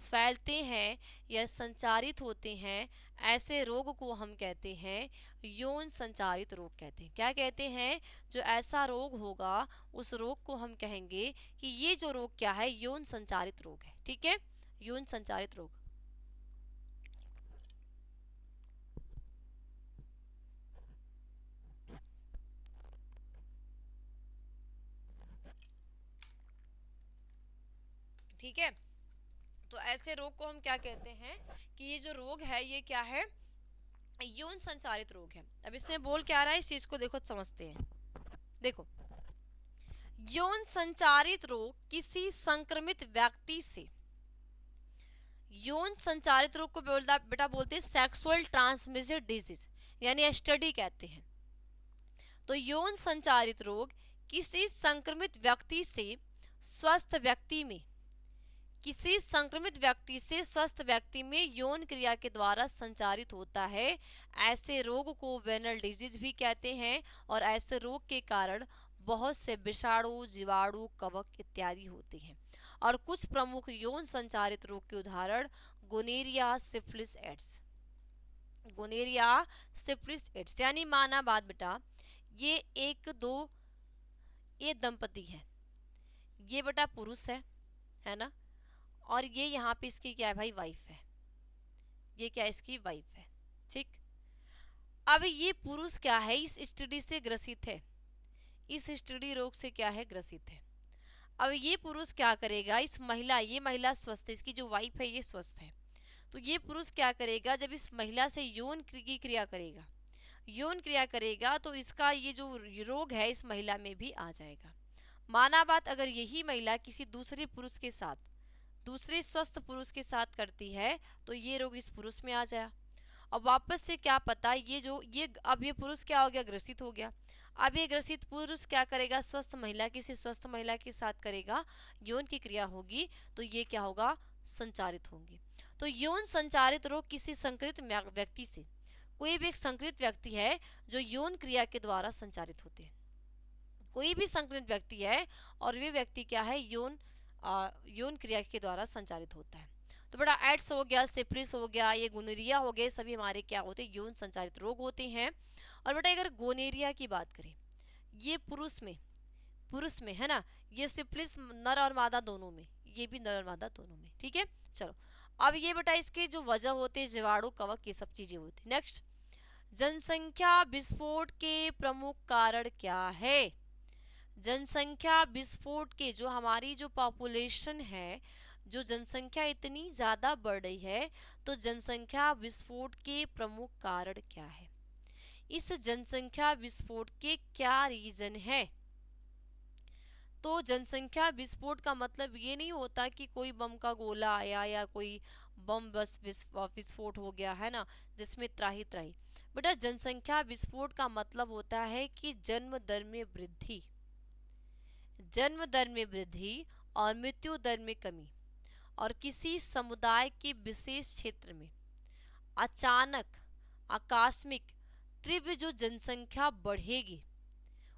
फैलते हैं या संचारित होते हैं, ऐसे रोग को हम कहते हैं यौन संचारित रोग कहते हैं। क्या कहते हैं, जो ऐसा रोग होगा उस रोग को हम कहेंगे कि ये जो रोग क्या है, यौन संचारित रोग है। ठीक है, यौन संचारित रोग। ठीक है। तो ऐसे रोग को हम क्या कहते हैं कि ये जो रोग है ये क्या है, यौन संचारित रोग है। अब इसमें बोल क्या रहा है, इस चीज को देखो समझते हैं। देखो, यौन संचारित रोग किसी संक्रमित व्यक्ति से, यौन संचारित रोग को बेटा बोलते हैं सेक्सुअल ट्रांसमिटेड डिजीज, यानी एसटीडी कहते हैं। तो यौन संचारित रोग किसी संक्रमित व्यक्ति से स्वस्थ व्यक्ति में, किसी संक्रमित व्यक्ति से स्वस्थ व्यक्ति में यौन क्रिया के द्वारा संचारित होता है। ऐसे रोग को वेनल डिजीज भी कहते हैं और ऐसे रोग के कारण बहुत से विषाणु, जीवाणु, कवक इत्यादि होते हैं। और कुछ प्रमुख यौन संचारित रोग के उदाहरण gonorrhoea, syphilis, AIDS. Gonorrhoea, syphilis, AIDS, यानी माना बात बेटा, ये एक दो, ये दंपति है, ये बेटा पुरुष है ना, और ये यहाँ पे इसकी क्या है भाई, वाइफ है, ये क्या इसकी वाइफ है। ठीक। अब ये पुरुष क्या है, इस स्टडी से ग्रसित है, इस स्टडी रोग से क्या है, ग्रसित है। अब ये पुरुष क्या करेगा, इस महिला, ये महिला स्वस्थ है, इसकी जो वाइफ है ये स्वस्थ है, तो ये पुरुष क्या करेगा, जब इस महिला से यौन की क्रिया करेगा, यौन क्रिया करेगा, तो इसका ये जो रोग है इस महिला में भी आ जाएगा। माना बात, अगर यही महिला किसी दूसरे पुरुष के साथ, दूसरे स्वस्थ पुरुष के साथ करती है, तो ये रोग इस पुरुष में आ जाए। अब वापस से क्या पता, ये जो ये अब ये पुरुष क्या हो गया, ग्रसित हो गया। अब ये ग्रसित पुरुष क्या करेगा, स्वस्थ महिला, किसी स्वस्थ महिला के साथ करेगा, यौन की क्रिया होगी, तो ये क्या होगा, संचारित होंगे। तो यौन संचारित रोग किसी संक्रमित व्यक्ति से, कोई भी एक संक्रमित व्यक्ति है जो यौन क्रिया के द्वारा संचारित होते हैं, कोई भी संक्रमित व्यक्ति है और वे व्यक्ति क्या है, यौन क्रिया के द्वारा संचारित होता है। तो बेटा एड्स हो गया, सिफिलिस हो गया, ये गोनेरिया हो गए, सभी हमारे क्या होते हैं, यौन संचारित रोग होते हैं। और बेटा अगर गोनेरिया की बात करें, ये पुरुष में है ना, ये सिफिलिस नर और मादा दोनों में, ये भी नर और मादा दोनों में। ठीक है। चलो अब ये बेटा इसके जो वजह होते हैं, जीवाणु, कवक, ये सब चीजें होती। नेक्स्ट, जनसंख्या विस्फोट के प्रमुख कारण क्या है। जनसंख्या विस्फोट के, जो हमारी जो पॉपुलेशन है, जो जनसंख्या इतनी ज़्यादा बढ़ रही है, तो जनसंख्या विस्फोट के प्रमुख कारण क्या है, इस जनसंख्या विस्फोट के क्या रीजन है। तो जनसंख्या विस्फोट का मतलब ये नहीं होता कि कोई बम का गोला आया या कोई बम बस विस्फोट हो गया है ना, जिसमें त्राही त्राही। बेटा जनसंख्या विस्फोट का मतलब होता है कि जन्म दर में वृद्धि, जन्म दर में वृद्धि और मृत्यु दर में कमी, और किसी समुदाय के विशेष क्षेत्र में अचानक आकस्मिक तीव्र जो जनसंख्या बढ़ेगी,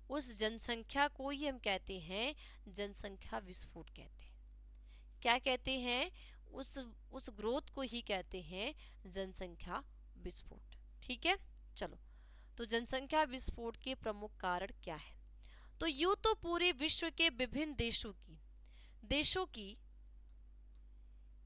उस जनसंख्या को ही हम कहते हैं जनसंख्या विस्फोट कहते हैं। क्या कहते हैं? उस ग्रोथ को ही कहते हैं जनसंख्या विस्फोट। ठीक है, चलो, तो जनसंख्या विस्फोट के प्रमुख कारण क्या है? तो यूं तो पूरे विश्व के विभिन्न देशों की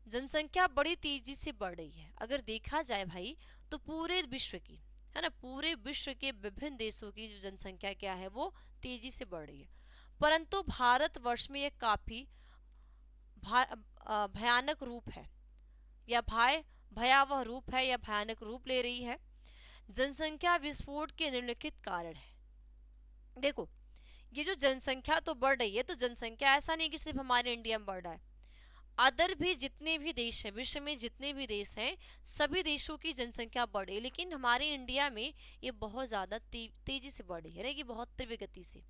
जनसंख्या बड़ी तेजी से बढ़ रही है। अगर देखा जाए भाई तो पूरे विश्व की, है ना, पूरे विश्व के विभिन्न देशों की जो जनसंख्या क्या है वो तेजी से बढ़ रही है। परंतु भारतवर्ष में यह काफी भयानक रूप है, या भयावह रूप है, या भयानक रूप ले रही है। जनसंख्या विस्फोट के निम्नलिखित कारण है। देखो, ये जो जनसंख्या तो बढ़ रही है, तो जनसंख्या ऐसा नहीं कि सिर्फ हमारे इंडिया में बढ़ रहा है, अदर भी जितने भी देश हैं, विश्व में जितने भी देश हैं, सभी देशों की जनसंख्या बढ़ रही है। लेकिन हमारे इंडिया में ये बहुत ज़्यादा तेजी से बढ़ रही है, कि बहुत तीव्र गति से,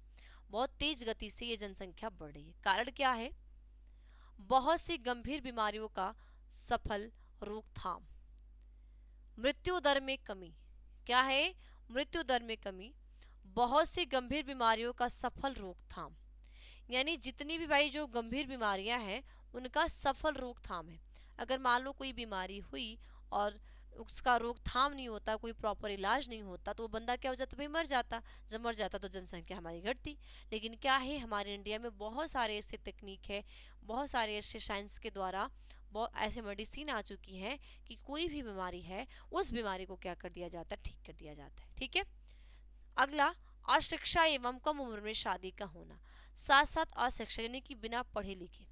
बहुत तेज गति से ये जनसंख्या बढ़ रही है। कारण क्या है? बहुत सी गंभीर बीमारियों का सफल रोकथाम, मृत्यु दर में कमी। क्या है? मृत्यु दर में कमी, बहुत सी गंभीर बीमारियों का सफल रोकथाम, यानी जितनी भी भाई जो गंभीर बीमारियां हैं उनका सफल रोकथाम है। अगर मान लो कोई बीमारी हुई और उसका रोकथाम नहीं होता, कोई प्रॉपर इलाज नहीं होता, तो वो बंदा क्या हो जाता? भाई मर जाता। जब मर जाता तो जनसंख्या हमारी घटती। लेकिन क्या है, हमारे इंडिया में बहुत सारे ऐसे तकनीक है, बहुत सारे ऐसे साइंस के द्वारा बहुत ऐसे मेडिसिन आ चुकी हैं कि कोई भी बीमारी है उस बीमारी को क्या कर दिया जाता है? ठीक कर दिया जाता है। ठीक है, अगला, अशिक्षा एवं कम उम्र में शादी का होना। साथ साथ अशिक्षा यानी कि बिना पढ़े लिखे,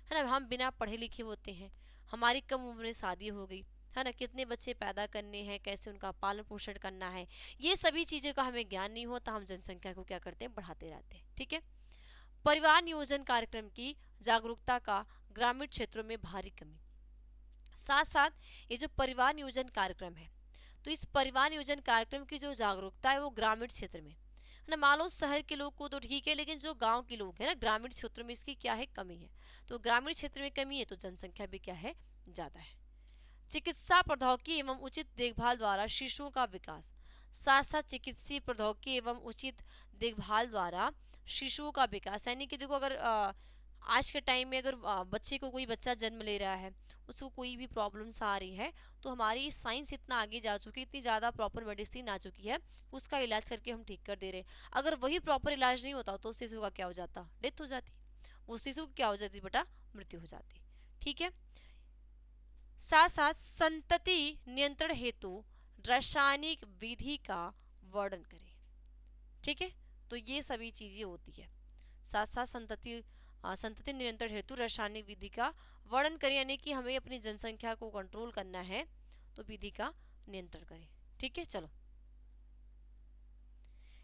है ना, हम बिना पढ़े लिखे होते हैं, हमारी कम उम्र में शादी हो गई, है ना, कितने बच्चे पैदा करने हैं, कैसे उनका पालन पोषण करना है, ये सभी चीज़ों का हमें ज्ञान नहीं होता, हम जनसंख्या को क्या करते हैं? बढ़ाते रहते हैं। ठीक है, परिवार नियोजन कार्यक्रम की जागरूकता का ग्रामीण क्षेत्रों में भारी कमी। साथ साथ ये जो परिवार नियोजन कार्यक्रम है, तो इस परिवार नियोजन कार्यक्रम की जो जागरूकता है वो ग्रामीण क्षेत्र में, है ना, मान लो शहर के लोग को तो ठीक है, लेकिन जो गांव के लोग हैं ना, ग्रामीण क्षेत्रों में इसकी क्या है? कमी है। तो ग्रामीण क्षेत्र में कमी है तो जनसंख्या भी क्या है? ज़्यादा है। चिकित्सा प्रौद्योगिकी एवं उचित देखभाल द्वारा शिशुओं का विकास। साथ साथ चिकित्सीय प्रौद्योगिकी एवं उचित देखभाल द्वारा शिशुओं का विकास, यानी कि देखो, अगर आज के टाइम में अगर बच्चे को कोई बच्चा जन्म ले रहा है, उसको कोई भी प्रॉब्लम्स आ रही है, तो हमारी साइंस इतना आगे जा चुकी है, इतनी ज़्यादा प्रॉपर मेडिसिन आ चुकी है, उसका इलाज करके हम ठीक कर दे रहे हैं। अगर वही प्रॉपर इलाज नहीं होता तो उस शिशु का क्या हो जाता? डेथ हो जाती। वो शिशु की क्या हो जाती बेटा? मृत्यु हो जाती। ठीक है, साथ साथ संतति नियंत्रण हेतु रासायनिक विधि का वर्णन करें। ठीक है, तो ये सभी चीजें होती है। साथ साथ संतति नियंत्रण हेतु रासायनिक विधि का वर्णन करें, यानी कि हमें अपनी जनसंख्या को कंट्रोल करना है तो विधि का नियंत्रण करें। ठीक है, चलो,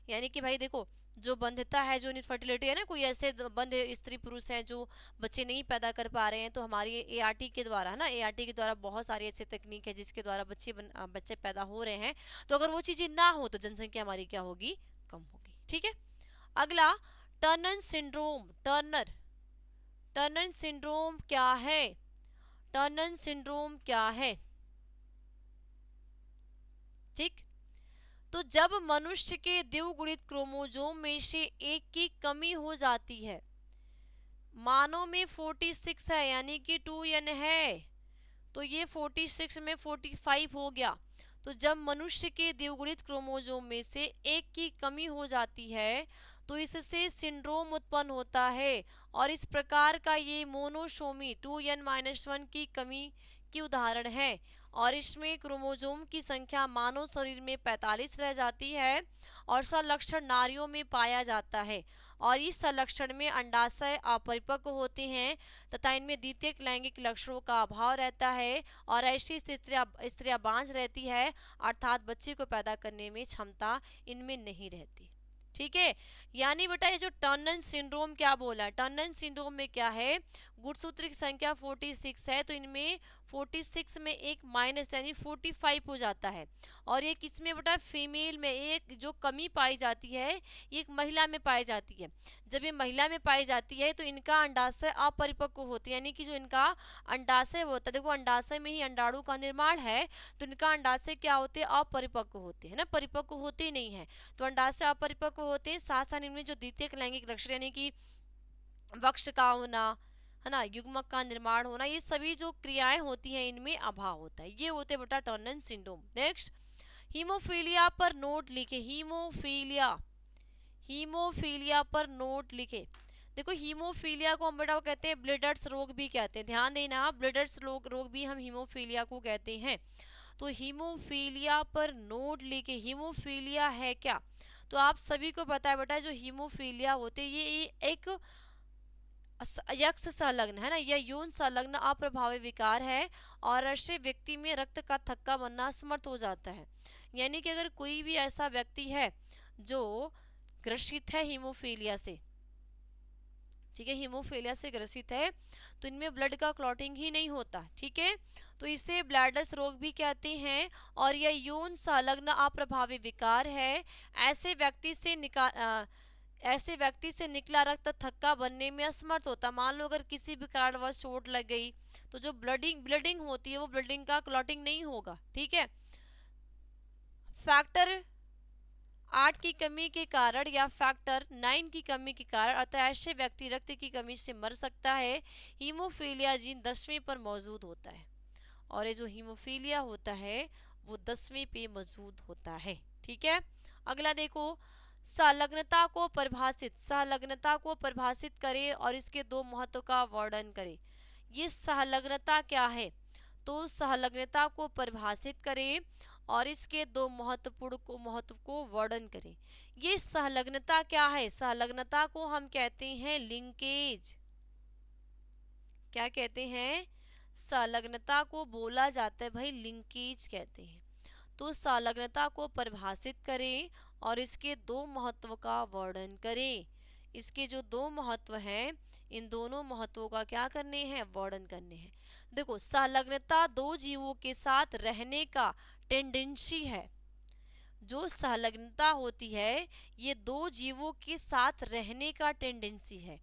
यानी कि भाई देखो, जो बंधता है, जो इनफर्टिलिटी है ना, कोई ऐसे बंध स्त्री पुरुष हैं जो बच्चे नहीं पैदा कर पा रहे हैं, तो हमारी एआरटी के द्वारा, है ना, एआरटी के द्वारा बहुत सारी ऐसी तकनीक है जिसके द्वारा बच्चे पैदा हो रहे हैं। तो अगर वो चीज़ें ना हो तो जनसंख्या हमारी क्या होगी? कम होगी। ठीक है, अगला, टर्नर सिंड्रोम। टर्नर सिंड्रोम क्या है? टर्नर सिंड्रोम क्या है? ठीक, तो जब मनुष्य के द्विगुणित क्रोमोसोम में से एक की कमी हो जाती है, मानव में 46 है यानी कि 2n है, तो ये 46 में 45 हो गया। तो जब मनुष्य के द्विगुणित क्रोमोसोम में से एक की कमी हो जाती है तो इससे सिंड्रोम उत्पन्न होता है, और इस प्रकार का ये मोनोसोमी 2n-1 की कमी की उदाहरण है। और इसमें क्रोमोसोम की संख्या मानव शरीर में 45 रह जाती है, और संलक्षण नारियों में पाया जाता है, और इस संलक्षण में अंडाशय अपरिपक्व होते हैं तथा इनमें द्वितीयक लैंगिक लक्षणों का अभाव रहता है, और ऐसी स्त्रियां बांझ रहती है, अर्थात बच्चे को पैदा करने में क्षमता इनमें नहीं रहती। ठीक है, यानी बेटा ये जो टर्नर सिंड्रोम क्या बोला है? टर्नर सिंड्रोम में क्या है? गुणसूत्र की संख्या 46 है, तो इनमें 46 में एक माइनस यानी 45 हो जाता है। और ये किसमें बेटा, फीमेल में एक जो कमी पाई जाती है ये एक महिला में पाई जाती है। जब ये महिला में पाई जाती है तो इनका अंडाशय अपरिपक्व होती है, यानी कि जो इनका अंडाशय होता है, देखो अंडाशय में ही अंडाणु का निर्माण है, तो इनका अंडाशय क्या होते हैं, अपरिपक्व होते हैं ना, परिपक्व होते नहीं है। तो अंडाशय अपरिपक्व होते हैं, साथ साथ इनमें जो द्वितीयक लैंगिक लक्षण यानी कि वक्ष का होना है ना, युग्मक का निर्माण होना, ये सभी जो क्रियाएं होती हैं इनमें अभाव होता है। ये होते बेटा टर्नर सिंड्रोम। नेक्स्ट, हीमोफीलिया पर नोट लिखे। हीमोफीलिया, हीमोफीलिया पर नोट लिखे। देखो हीमोफीलिया को हम बेटा कहते हैं ब्लीडर्स रोग भी कहते हैं, ध्यान देना, ब्लीडर्स रोग भी हम हीमोफीलिया को कहते हैं। तो हीमोफीलिया पर नोट लिखे। हीमोफीलिया है क्या, तो आप सभी को पता है बेटा जो हीमोफीलिया होते हैं ये एक यक्ष संलग्न है ना, यह यौन संलग्न अप्रभावी विकार है और ऐसे व्यक्ति में रक्त का थक्का बनना असमर्थ हो जाता है। यानी कि अगर कोई भी ऐसा व्यक्ति है जो ग्रसित है हीमोफीलिया से, ठीक है, हीमोफीलिया से ग्रसित है, तो इनमें ब्लड का क्लॉटिंग ही नहीं होता, ठीक है, तो इसे ब्लैडर्स रोग भी कहते हैं और यह यौन संलग्न अप्रभावी विकार है। ऐसे व्यक्ति से निकला रक्त थक्का बनने में असमर्थ होता। मान लो अगर किसी भी कारणवश चोट लग गई तो जो ब्लडिंग होती है वो ब्लडिंग का क्लॉटिंग नहीं होगा, ठीक है। फैक्टर 8 की कमी के कारण या फैक्टर 9 की कमी के कारण अतः ऐसे व्यक्ति रक्त की कमी से मर सकता है। हीमोफीलिया जीन 10वें पर मौजूद होता है और ये जो हीमोफीलिया होता है वो 10वें पे मौजूद होता है, ठीक है। अगला देखो, संलग्नता को परिभाषित करें और इसके दो महत्व का वर्णन करें। ये संलग्नता क्या है, तो संलग्नता को परिभाषित करें और इसके दो महत्व को वर्णन करें। ये संलग्नता क्या है, संलग्नता को हम कहते हैं लिंकेज। क्या कहते हैं, संलग्नता को बोला जाता है भाई लिंकेज कहते हैं। तो संलग्नता को परिभाषित करें और इसके दो महत्व का वर्णन करें। इसके जो दो महत्व हैं इन दोनों महत्वों का क्या करने हैं, वर्णन करने हैं। देखो संलग्नता दो जीवों के साथ रहने का टेंडेंसी है। जो संलग्नता होती है ये दो जीवों के साथ रहने का टेंडेंसी है।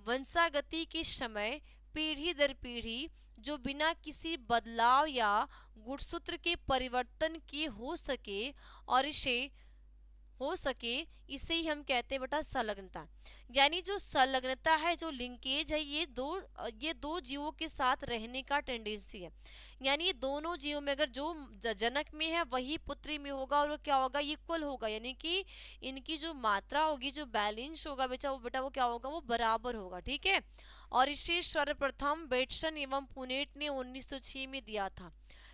वंशागति के समय पीढ़ी दर पीढ़ी जो बिना किसी बदलाव या गुणसूत्र के परिवर्तन के हो सके इसे ही हम कहते हैं बेटा संलग्नता। यानी जो संलग्नता है, जो लिंकेज है, ये दो जीवों के साथ रहने का टेंडेंसी है। यानी दोनों जीवों में अगर जो जनक में है वही पुत्री में होगा और वो क्या होगा, इक्वल होगा, यानी कि इनकी जो मात्रा होगी, जो बैलेंस होगा बेटा वो क्या होगा, वो बराबर होगा, ठीक है। और इसे सर्वप्रथम बेटसन एवं पुनेट ने 1906 में दिया था।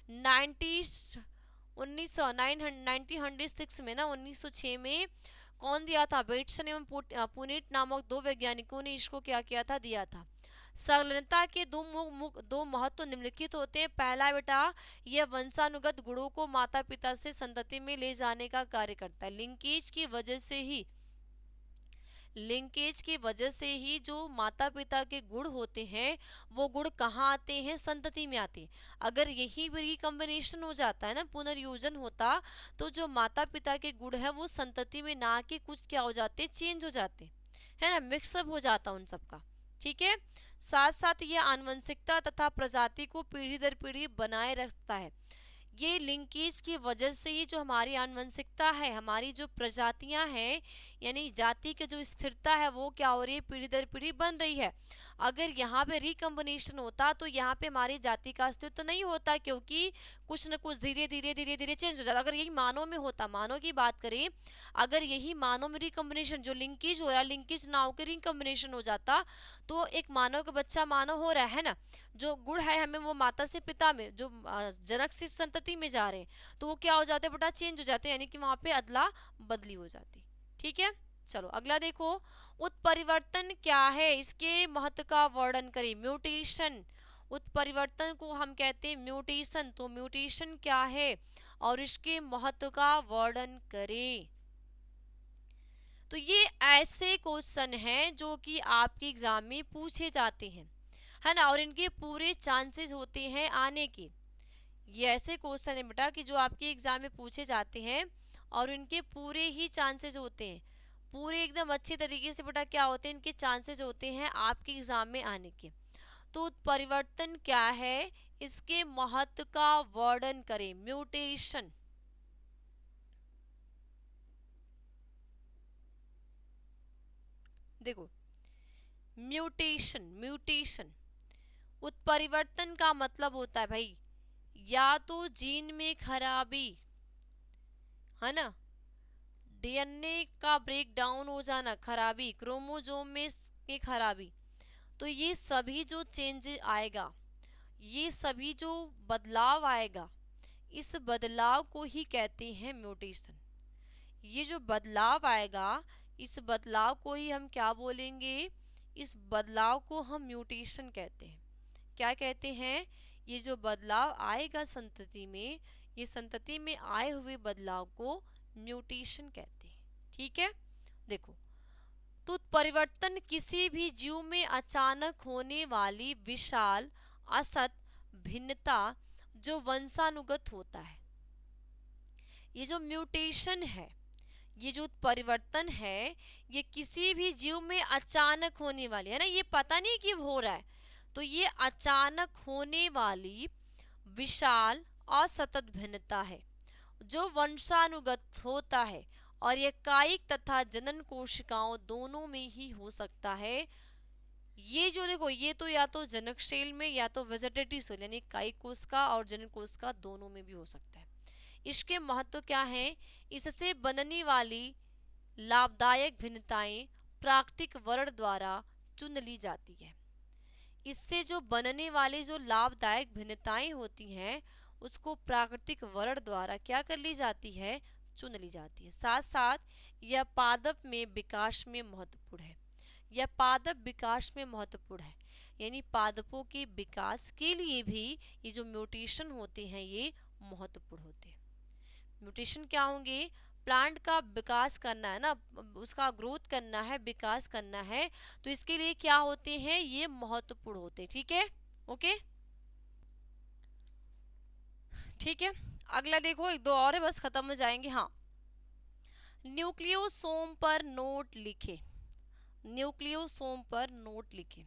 1906 में ना, 1906 में कौन दिया था, बेटसन एवं पुनेट नामक दो वैज्ञानिकों ने इसको क्या किया था, दिया था। संलग्नता के दो महत्व निम्नलिखित होते हैं। पहला बेटा यह वंशानुगत गुणों को माता पिता से संतति में ले जाने का कार्य करता है। लिंकेज की वजह से ही जो माता पिता के गुण होते हैं वो गुण कहाँ आते हैं, संतति में आते हैं। अगर यही रिकम्बिनेशन हो जाता है ना, पुनर्योजन होता, तो जो माता पिता के गुण है वो संतति में ना के कुछ क्या हो जाते, चेंज हो जाते है ना, मिक्सअप हो जाता उन सबका, ठीक है। साथ साथ ये आनुवंशिकता तथा प्रजाति को पीढ़ी दर पीढ़ी बनाए रखता है। ये लिंकेज की वजह से ही जो हमारी आनुवंशिकता है, हमारी जो प्रजातियां हैं, यानी जाति की जो स्थिरता है वो क्या हो रही है, पीढ़ी दर पीढ़ी बन रही है। अगर यहाँ पे रिकम्बिनेशन होता तो यहाँ पे हमारी जाति का अस्तित्व तो नहीं होता, क्योंकि कुछ न कुछ धीरे धीरे चेंज हो जाता। अगर यही मानव में होता, मानव की बात करें, अगर यही मानव में रिकम्बिनेशन जो लिंकेज हो रहा है, लिंकेज ना होकर रिकम्बिनेशन हो जाता, तो एक मानव का बच्चा मानव हो रहा है ना, जो गुण है हमें वो माता से पिता में, जो जनक से संतति में जा रहे हैं, तो वो क्या हो जाते हैं बेटा, चेंज हो जाते हैं, यानी कि वहां पे अदला बदली हो जाती, ठीक है। चलो अगला देखो, उत्परिवर्तन क्या है, इसके महत्व का वर्णन करें। म्यूटेशन, उत्परिवर्तन को हम कहते हैं म्यूटेशन। तो म्यूटेशन क्या है और इसके महत्व का वर्णन करें। तो ये ऐसे क्वेश्चन हैं जो कि आपके एग्जाम में पूछे जाते हैं। है ना, और इनके पूरे चांसेस होते हैं आने के। ये ऐसे क्वेश्चन है बेटा कि जो आपके एग्जाम में पूछे जाते हैं और इनके पूरे ही चांसेस होते हैं, पूरे एकदम अच्छे तरीके से बेटा क्या होते हैं, इनके चांसेस होते हैं आपके एग्जाम में आने के। तो परिवर्तन क्या है, इसके महत्व का वर्णन करें। म्यूटेशन, देखो म्यूटेशन, म्यूटेशन उत्परिवर्तन का मतलब होता है भाई या तो जीन में खराबी, है ना, डीएनए का ब्रेक डाउन हो जाना, खराबी, क्रोमोसोम में की खराबी। तो ये सभी जो चेंज आएगा, ये सभी जो बदलाव आएगा, इस बदलाव को ही कहते हैं म्यूटेशन। ये जो बदलाव आएगा, इस बदलाव को ही हम क्या बोलेंगे, इस बदलाव को हम म्यूटेशन कहते हैं। क्या कहते हैं, ये जो बदलाव आएगा संतति में, ये संतति में आए हुए बदलाव को म्यूटेशन कहते हैं। ठीक है, देखो तो परिवर्तन किसी भी जीव में अचानक होने वाली विशाल असत भिन्नता जो वंशानुगत होता है। ये जो म्यूटेशन है, ये जो परिवर्तन है, ये किसी भी जीव में अचानक होने वाली है ना, ये पता नहीं कि हो रहा है, तो ये अचानक होने वाली विशाल और सतत भिन्नता है जो वंशानुगत होता है और यह कायिक तथा जनन कोशिकाओं दोनों में ही हो सकता है। ये जो देखो, ये तो या तो जनक सेल में या तो वेजिटेटिव सेल यानी कायिक कोशिका और जनन कोशिका दोनों में भी हो सकता है। इसके महत्व क्या है, इससे बनने वाली लाभदायक भिन्नताएं प्राकृतिक वर्ण द्वारा चुन ली जाती है। इससे जो बनने वाली जो लाभदायक भिन्नताएं होती हैं, उसको प्राकृतिक वर्ण द्वारा क्या कर ली जाती है, चुन ली जाती है। साथ साथ यह पादप में विकास में महत्वपूर्ण है, यह पादप विकास में महत्वपूर्ण है, यानी पादपों के विकास के लिए भी ये जो म्यूटेशन होते हैं ये महत्वपूर्ण होते हैं। म्यूटेशन क्या होंगे, प्लांट का विकास करना है ना, उसका ग्रोथ करना है, विकास करना है, तो इसके लिए क्या होते हैं, ये महत्वपूर्ण होते हैं। ठीक है, ओके, ठीक है। अगला देखो, एक दो और है बस खत्म हो जाएंगे। हाँ, न्यूक्लियोसोम पर नोट लिखे, न्यूक्लियोसोम पर नोट लिखे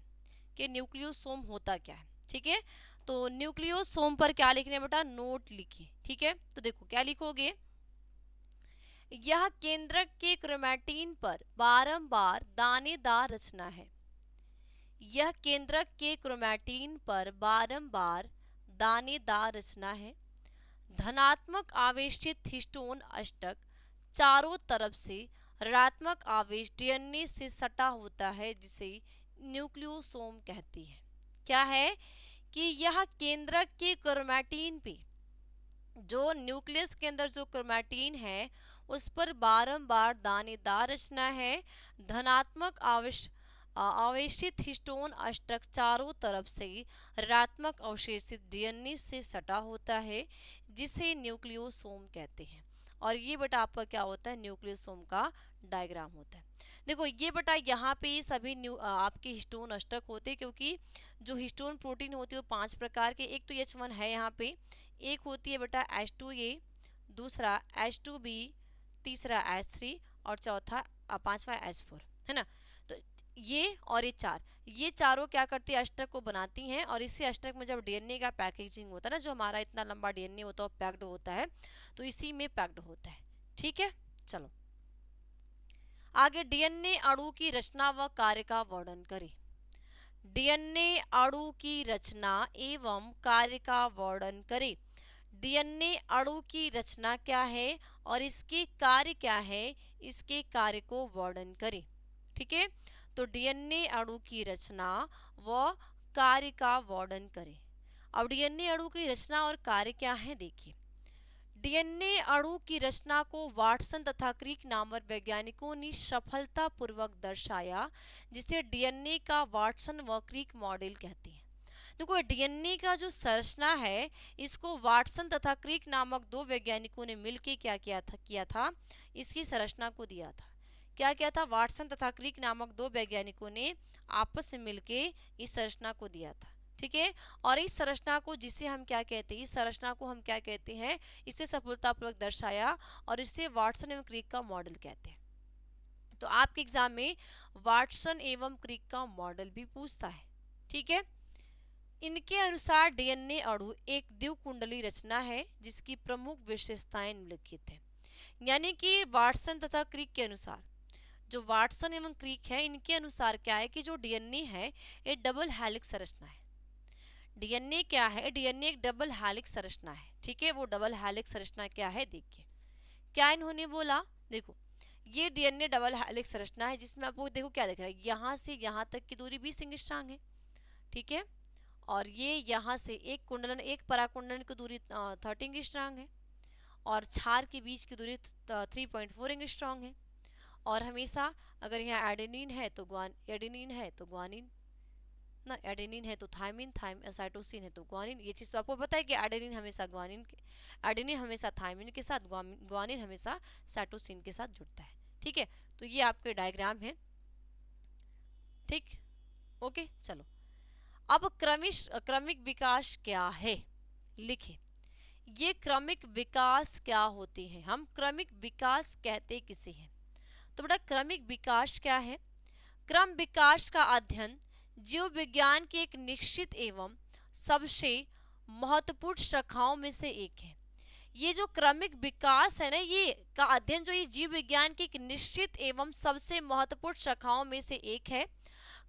कि न्यूक्लियोसोम होता क्या है। ठीक है, तो न्यूक्लियोसोम पर क्या लिखने बेटा, नोट लिखिए। ठीक है, तो देखो क्या लिखोगे, यह केंद्रक के क्रोमैटिन पर बारंबार दानेदार रचना है, यह केंद्रक के क्रोमैटिन पर बारंबार दानेदार रचना है। धनात्मक आवेशित हिस्टोन अष्टक चारों तरफ से ऋणात्मक आवेश डीएनए से सटा होता है, जिसे न्यूक्लियोसोम कहती है। क्या है कि यह केंद्रक के क्रोमैटिन पे, जो न्यूक्लियस के अंदर जो क्रोमैटिन है उस पर बारंबार दानेदार रचना है। धनात्मक आवेशित हिस्टोन अष्टक चारों तरफ से ऋणात्मक अवशेषित डीएनए से सटा होता है, जिसे न्यूक्लियोसोम कहते हैं। और ये बेटा आपका क्या होता है, न्यूक्लियोसोम का डायग्राम होता है। देखो ये बेटा यहाँ पे सभी आपके हिस्टोन अष्टक होते हैं, क्योंकि जो हिस्टोन प्रोटीन होती है वो 5 प्रकार के, एक तो H1 है यहाँ पे, एक होती है बेटा H2A, दूसरा H2B, तीसरा H3 और चौथा पांचवा H4, है ना। तो ये और ये चारों क्या करती है, अष्टक को बनाती हैं। और इसी अष्टक में जब डीएनए का पैकेजिंग होता है ना, जो हमारा इतना लंबा डीएनए होता है पैक्ड होता है, तो इसी में पैक्ड होता है। ठीक है, चलो आगे, डीएनए अणु की रचना व कार्य का वर्णन करें। डीएनए अणु की रचना एवं कार्य का वर्णन करें। डीएनए अणु की रचना क्या है और इसके कार्य क्या है, इसके कार्य को वर्णन करें। ठीक है, तो डीएनए अणु की रचना व कार्य का वर्णन करें। अब डीएनए अणु की रचना और कार्य क्या है, देखिए। डीएनए अणु की रचना को वाटसन तथा क्रिक नामक वैज्ञानिकों ने सफलतापूर्वक दर्शाया, जिसे डीएनए का वाटसन व क्रिक मॉडल कहते हैं। देखो डीएनए का जो संरचना है, इसको वाटसन तथा क्रिक नामक दो वैज्ञानिकों ने मिलकर क्या किया था, इसकी संरचना को दिया था। क्या किया था, वाटसन तथा क्रिक नामक दो वैज्ञानिकों ने आपस में मिलके इस संरचना को दिया था। ठीक है, और इस संरचना को जिसे हम क्या कहते हैं, इस संरचना को हम क्या कहते हैं, इसे सफलतापूर्वक दर्शाया और इसे वाटसन एवं क्रिक का मॉडल कहते हैं। तो आपके एग्जाम में वाटसन एवं क्रिक का मॉडल भी पूछता है। ठीक है, इनके अनुसार डीएनए अणु एक द्विकुंडली रचना है जिसकी प्रमुख विशेषताएं निम्नलिखित है। यानी कि वाटसन तथा क्रिक के अनुसार, जो वाटसन एवं क्रिक है इनके अनुसार क्या है कि जो डीएनए है ये डबल हेलिक्स संरचना है। डीएनए क्या है, डीएनए एक डबल हेलिक्स संरचना है। ठीक है, वो डबल हेलिक्स संरचना क्या है देखिए, क्या इन्होंने बोला, देखो ये डीएनए डबल हेलिक्स संरचना है जिसमें आपको देखो क्या दिख रहा है, यहाँ से यहाँ तक की दूरी 20 एंगस्ट्रॉम है। ठीक है, और ये यहाँ से एक कुंडलन, एक पराकुंडलन की दूरी 30 एंगस्ट्रॉम है और क्षार के बीच की दूरी 3.4 एंगस्ट्रॉम है। और हमेशा अगर यहाँ एडेनिन है तो एडेनिन है तो ग्वानिन ना, एडेनिन है तो थायमिन, साइटोसिन है तो ग्वानिन। ये चीज़ तो आपको पता है कि एडेनिन हमेशा ग्वानिन के, एडेनिन हमेशा थायमिन के साथ, ग्वानिन हमेशा साइटोसिन के साथ जुड़ता है। ठीक है, तो ये आपके डायग्राम है। ठीक, ओके, चलो अब क्रमिक विकास क्या है लिखे। ये क्रमिक विकास क्या होते हैं, हम क्रमिक विकास कहते किसे हैं। तो बेटा क्रमिक विकास क्या है, क्रम विकास का अध्ययन जीव विज्ञान की एक निश्चित एवं सबसे महत्वपूर्ण शाखाओं में से एक है। ये जो क्रमिक विकास है ना, ये का अध्ययन जो ये जीव विज्ञान की एक निश्चित एवं सबसे महत्वपूर्ण शाखाओं में से एक है।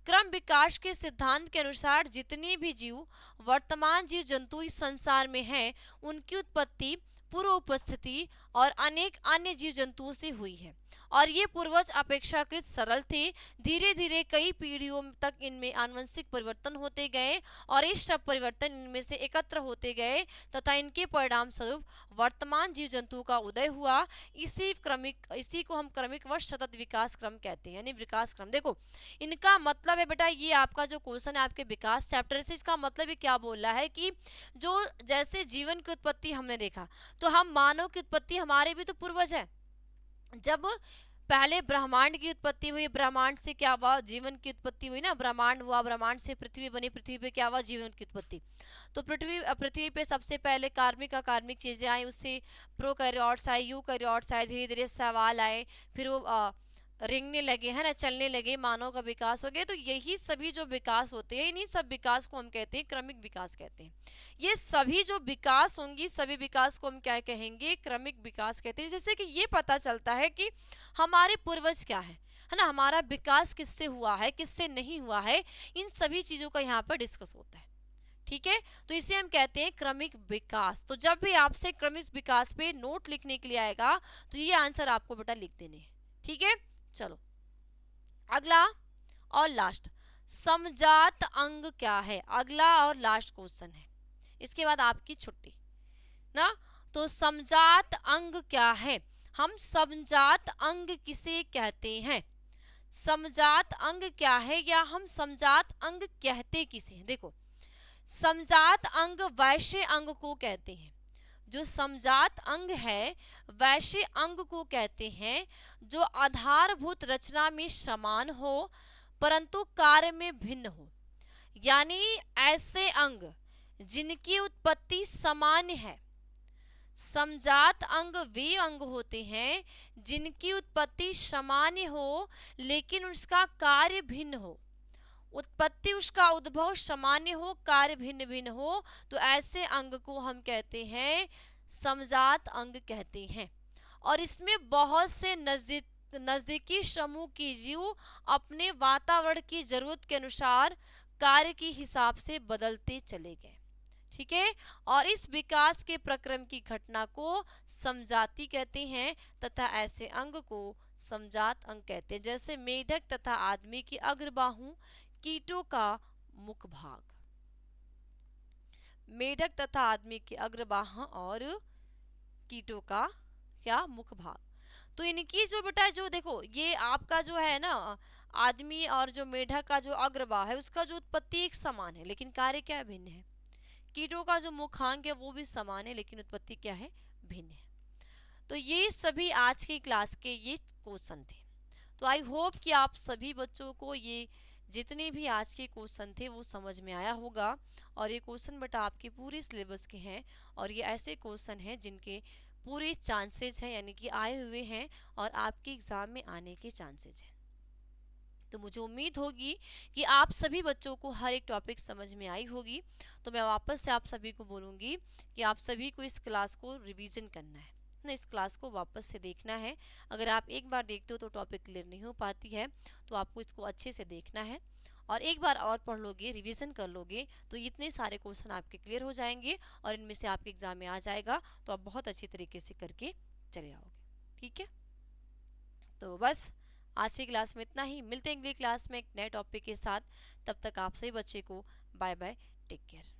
क्रम विकास के सिद्धांत के अनुसार जितने भी जीव वर्तमान जीव जंतु इस संसार में हैं, उनकी उत्पत्ति, पूर्व उपस्थिति और अनेक अन्य जीव जंतुओं से हुई है और ये पूर्वज अपेक्षाकृत सरल थे। धीरे धीरे कई पीढ़ियों तक इनमें आनुवंशिक परिवर्तन होते गए और इस सब परिवर्तन इनमें से एकत्र होते गए तथा इनके परिणाम स्वरूप वर्तमान जीव जंतुओं का उदय हुआ। इसी को हम क्रमिक व सतत विकास क्रम कहते हैं, यानी विकास क्रम। देखो इनका मतलब है बेटा, ये आपका जो क्वेश्चन है आपके विकास चैप्टर से, इसका मतलब ये क्या बोल रहा है कि जो जैसे जीवन की उत्पत्ति हमने देखा, तो हम मानव की उत्पत्ति, हमारे भी तो पूर्वज है। जब पहले ब्रह्मांड की उत्पत्ति हुई, ब्रह्मांड से क्या हुआ, जीवन की उत्पत्ति हुई ना, ब्रह्मांड हुआ, ब्रह्मांड से पृथ्वी बनी, पृथ्वी पे क्या हुआ, जीवन की उत्पत्ति। तो पृथ्वी पे सबसे पहले कार्मिक चीजें आई, उससे प्रोकैरियोट्स आए, यूकैरियोट्स आए, धीरे धीरे सवाल आए, फिर वो रेंगने लगे, है ना, चलने लगे, मानव का विकास हो गया। तो यही सभी जो विकास होते हैं, इन्हीं सब विकास को हम कहते हैं क्रमिक विकास कहते हैं। ये सभी जो विकास होंगी, सभी विकास को हम क्या कहेंगे, क्रमिक विकास कहते हैं। जैसे कि ये पता चलता है कि हमारे पूर्वज क्या है ना, हमारा विकास किससे हुआ है, किससे नहीं हुआ है, इन सभी चीजों का यहाँ पर डिस्कस होता है। ठीक है, तो इसे हम कहते हैं क्रमिक विकास। तो जब भी आपसे क्रमिक विकास पे नोट लिखने के लिए आएगा तो ये आंसर आपको बेटा लिख देने हैं। ठीक है, चलो अगला और लास्ट, समजात अंग क्या है, अगला और लास्ट क्वेश्चन है, इसके बाद आपकी छुट्टी ना। तो समजात अंग क्या है, हम समजात अंग किसे कहते हैं, समजात अंग क्या है या हम समजात अंग कहते किसे हैं। देखो समजात अंग वैसे अंग को कहते हैं, जो समजात अंग है वैसे अंग को कहते हैं जो आधारभूत रचना में समान हो परंतु कार्य में भिन्न हो। यानी ऐसे अंग जिनकी उत्पत्ति समान है, समजात अंग वे अंग होते हैं जिनकी उत्पत्ति समान हो लेकिन उसका कार्य भिन्न हो। उत्पत्ति उसका उद्भव सामान्य हो, कार्य भिन्न भिन्न हो, तो ऐसे अंग को हम कहते हैं समजात अंग कहते हैं। और इसमें बहुत से नजदीकी समूह के जीव अपने वातावरण की जरूरत के अनुसार कार्य के हिसाब से बदलते चले गए। ठीक है, और इस विकास के प्रक्रम की घटना को समजाति कहते हैं तथा ऐसे अंग को समजात अंग कहते हैं। जैसे मेढक तथा आदमी की अग्रबाहु, कीटों का मुख भाग, मेढक तथा आदमी की अग्रबाह और कीटों का क्या मुख भाग। तो इनकी जो बेटा जो देखो ये आपका जो है ना, आदमी और जो मेढक का जो अग्रबाह है उसका जो उत्पत्ति एक समान है लेकिन कार्य क्या भिन्न है। कीटों का जो मुखांग है वो भी समान है लेकिन उत्पत्ति क्या है, भिन्न है। तो ये सभी आज की क्लास के ये क्वेश्चन थे। तो आई होप कि आप सभी बच्चों को ये जितने भी आज के क्वेश्चन थे वो समझ में आया होगा। और ये क्वेश्चन बेटा आपके पूरे सिलेबस के हैं, और ये ऐसे क्वेश्चन हैं जिनके पूरे चांसेस हैं, यानी कि आए हुए हैं और आपके एग्जाम में आने के चांसेस हैं। तो मुझे उम्मीद होगी कि आप सभी बच्चों को हर एक टॉपिक समझ में आई होगी। तो मैं वापस से आप सभी को बोलूँगी कि आप सभी को इस क्लास को रिवीजन करना है ना, इस क्लास को वापस से देखना है। अगर आप एक बार देखते हो तो टॉपिक क्लियर नहीं हो पाती है, तो आपको इसको अच्छे से देखना है और एक बार और पढ़ लोगे, रिवीजन कर लोगे, तो इतने सारे क्वेश्चन आपके क्लियर हो जाएंगे और इनमें से आपके एग्जाम में आ जाएगा, तो आप बहुत अच्छी तरीके से करके चले आओगे। ठीक है, तो बस आज की क्लास में इतना ही। मिलते हैं अगली क्लास में एक नए टॉपिक के साथ। तब तक आप सभी बच्चे को बाय बाय, टेक केयर।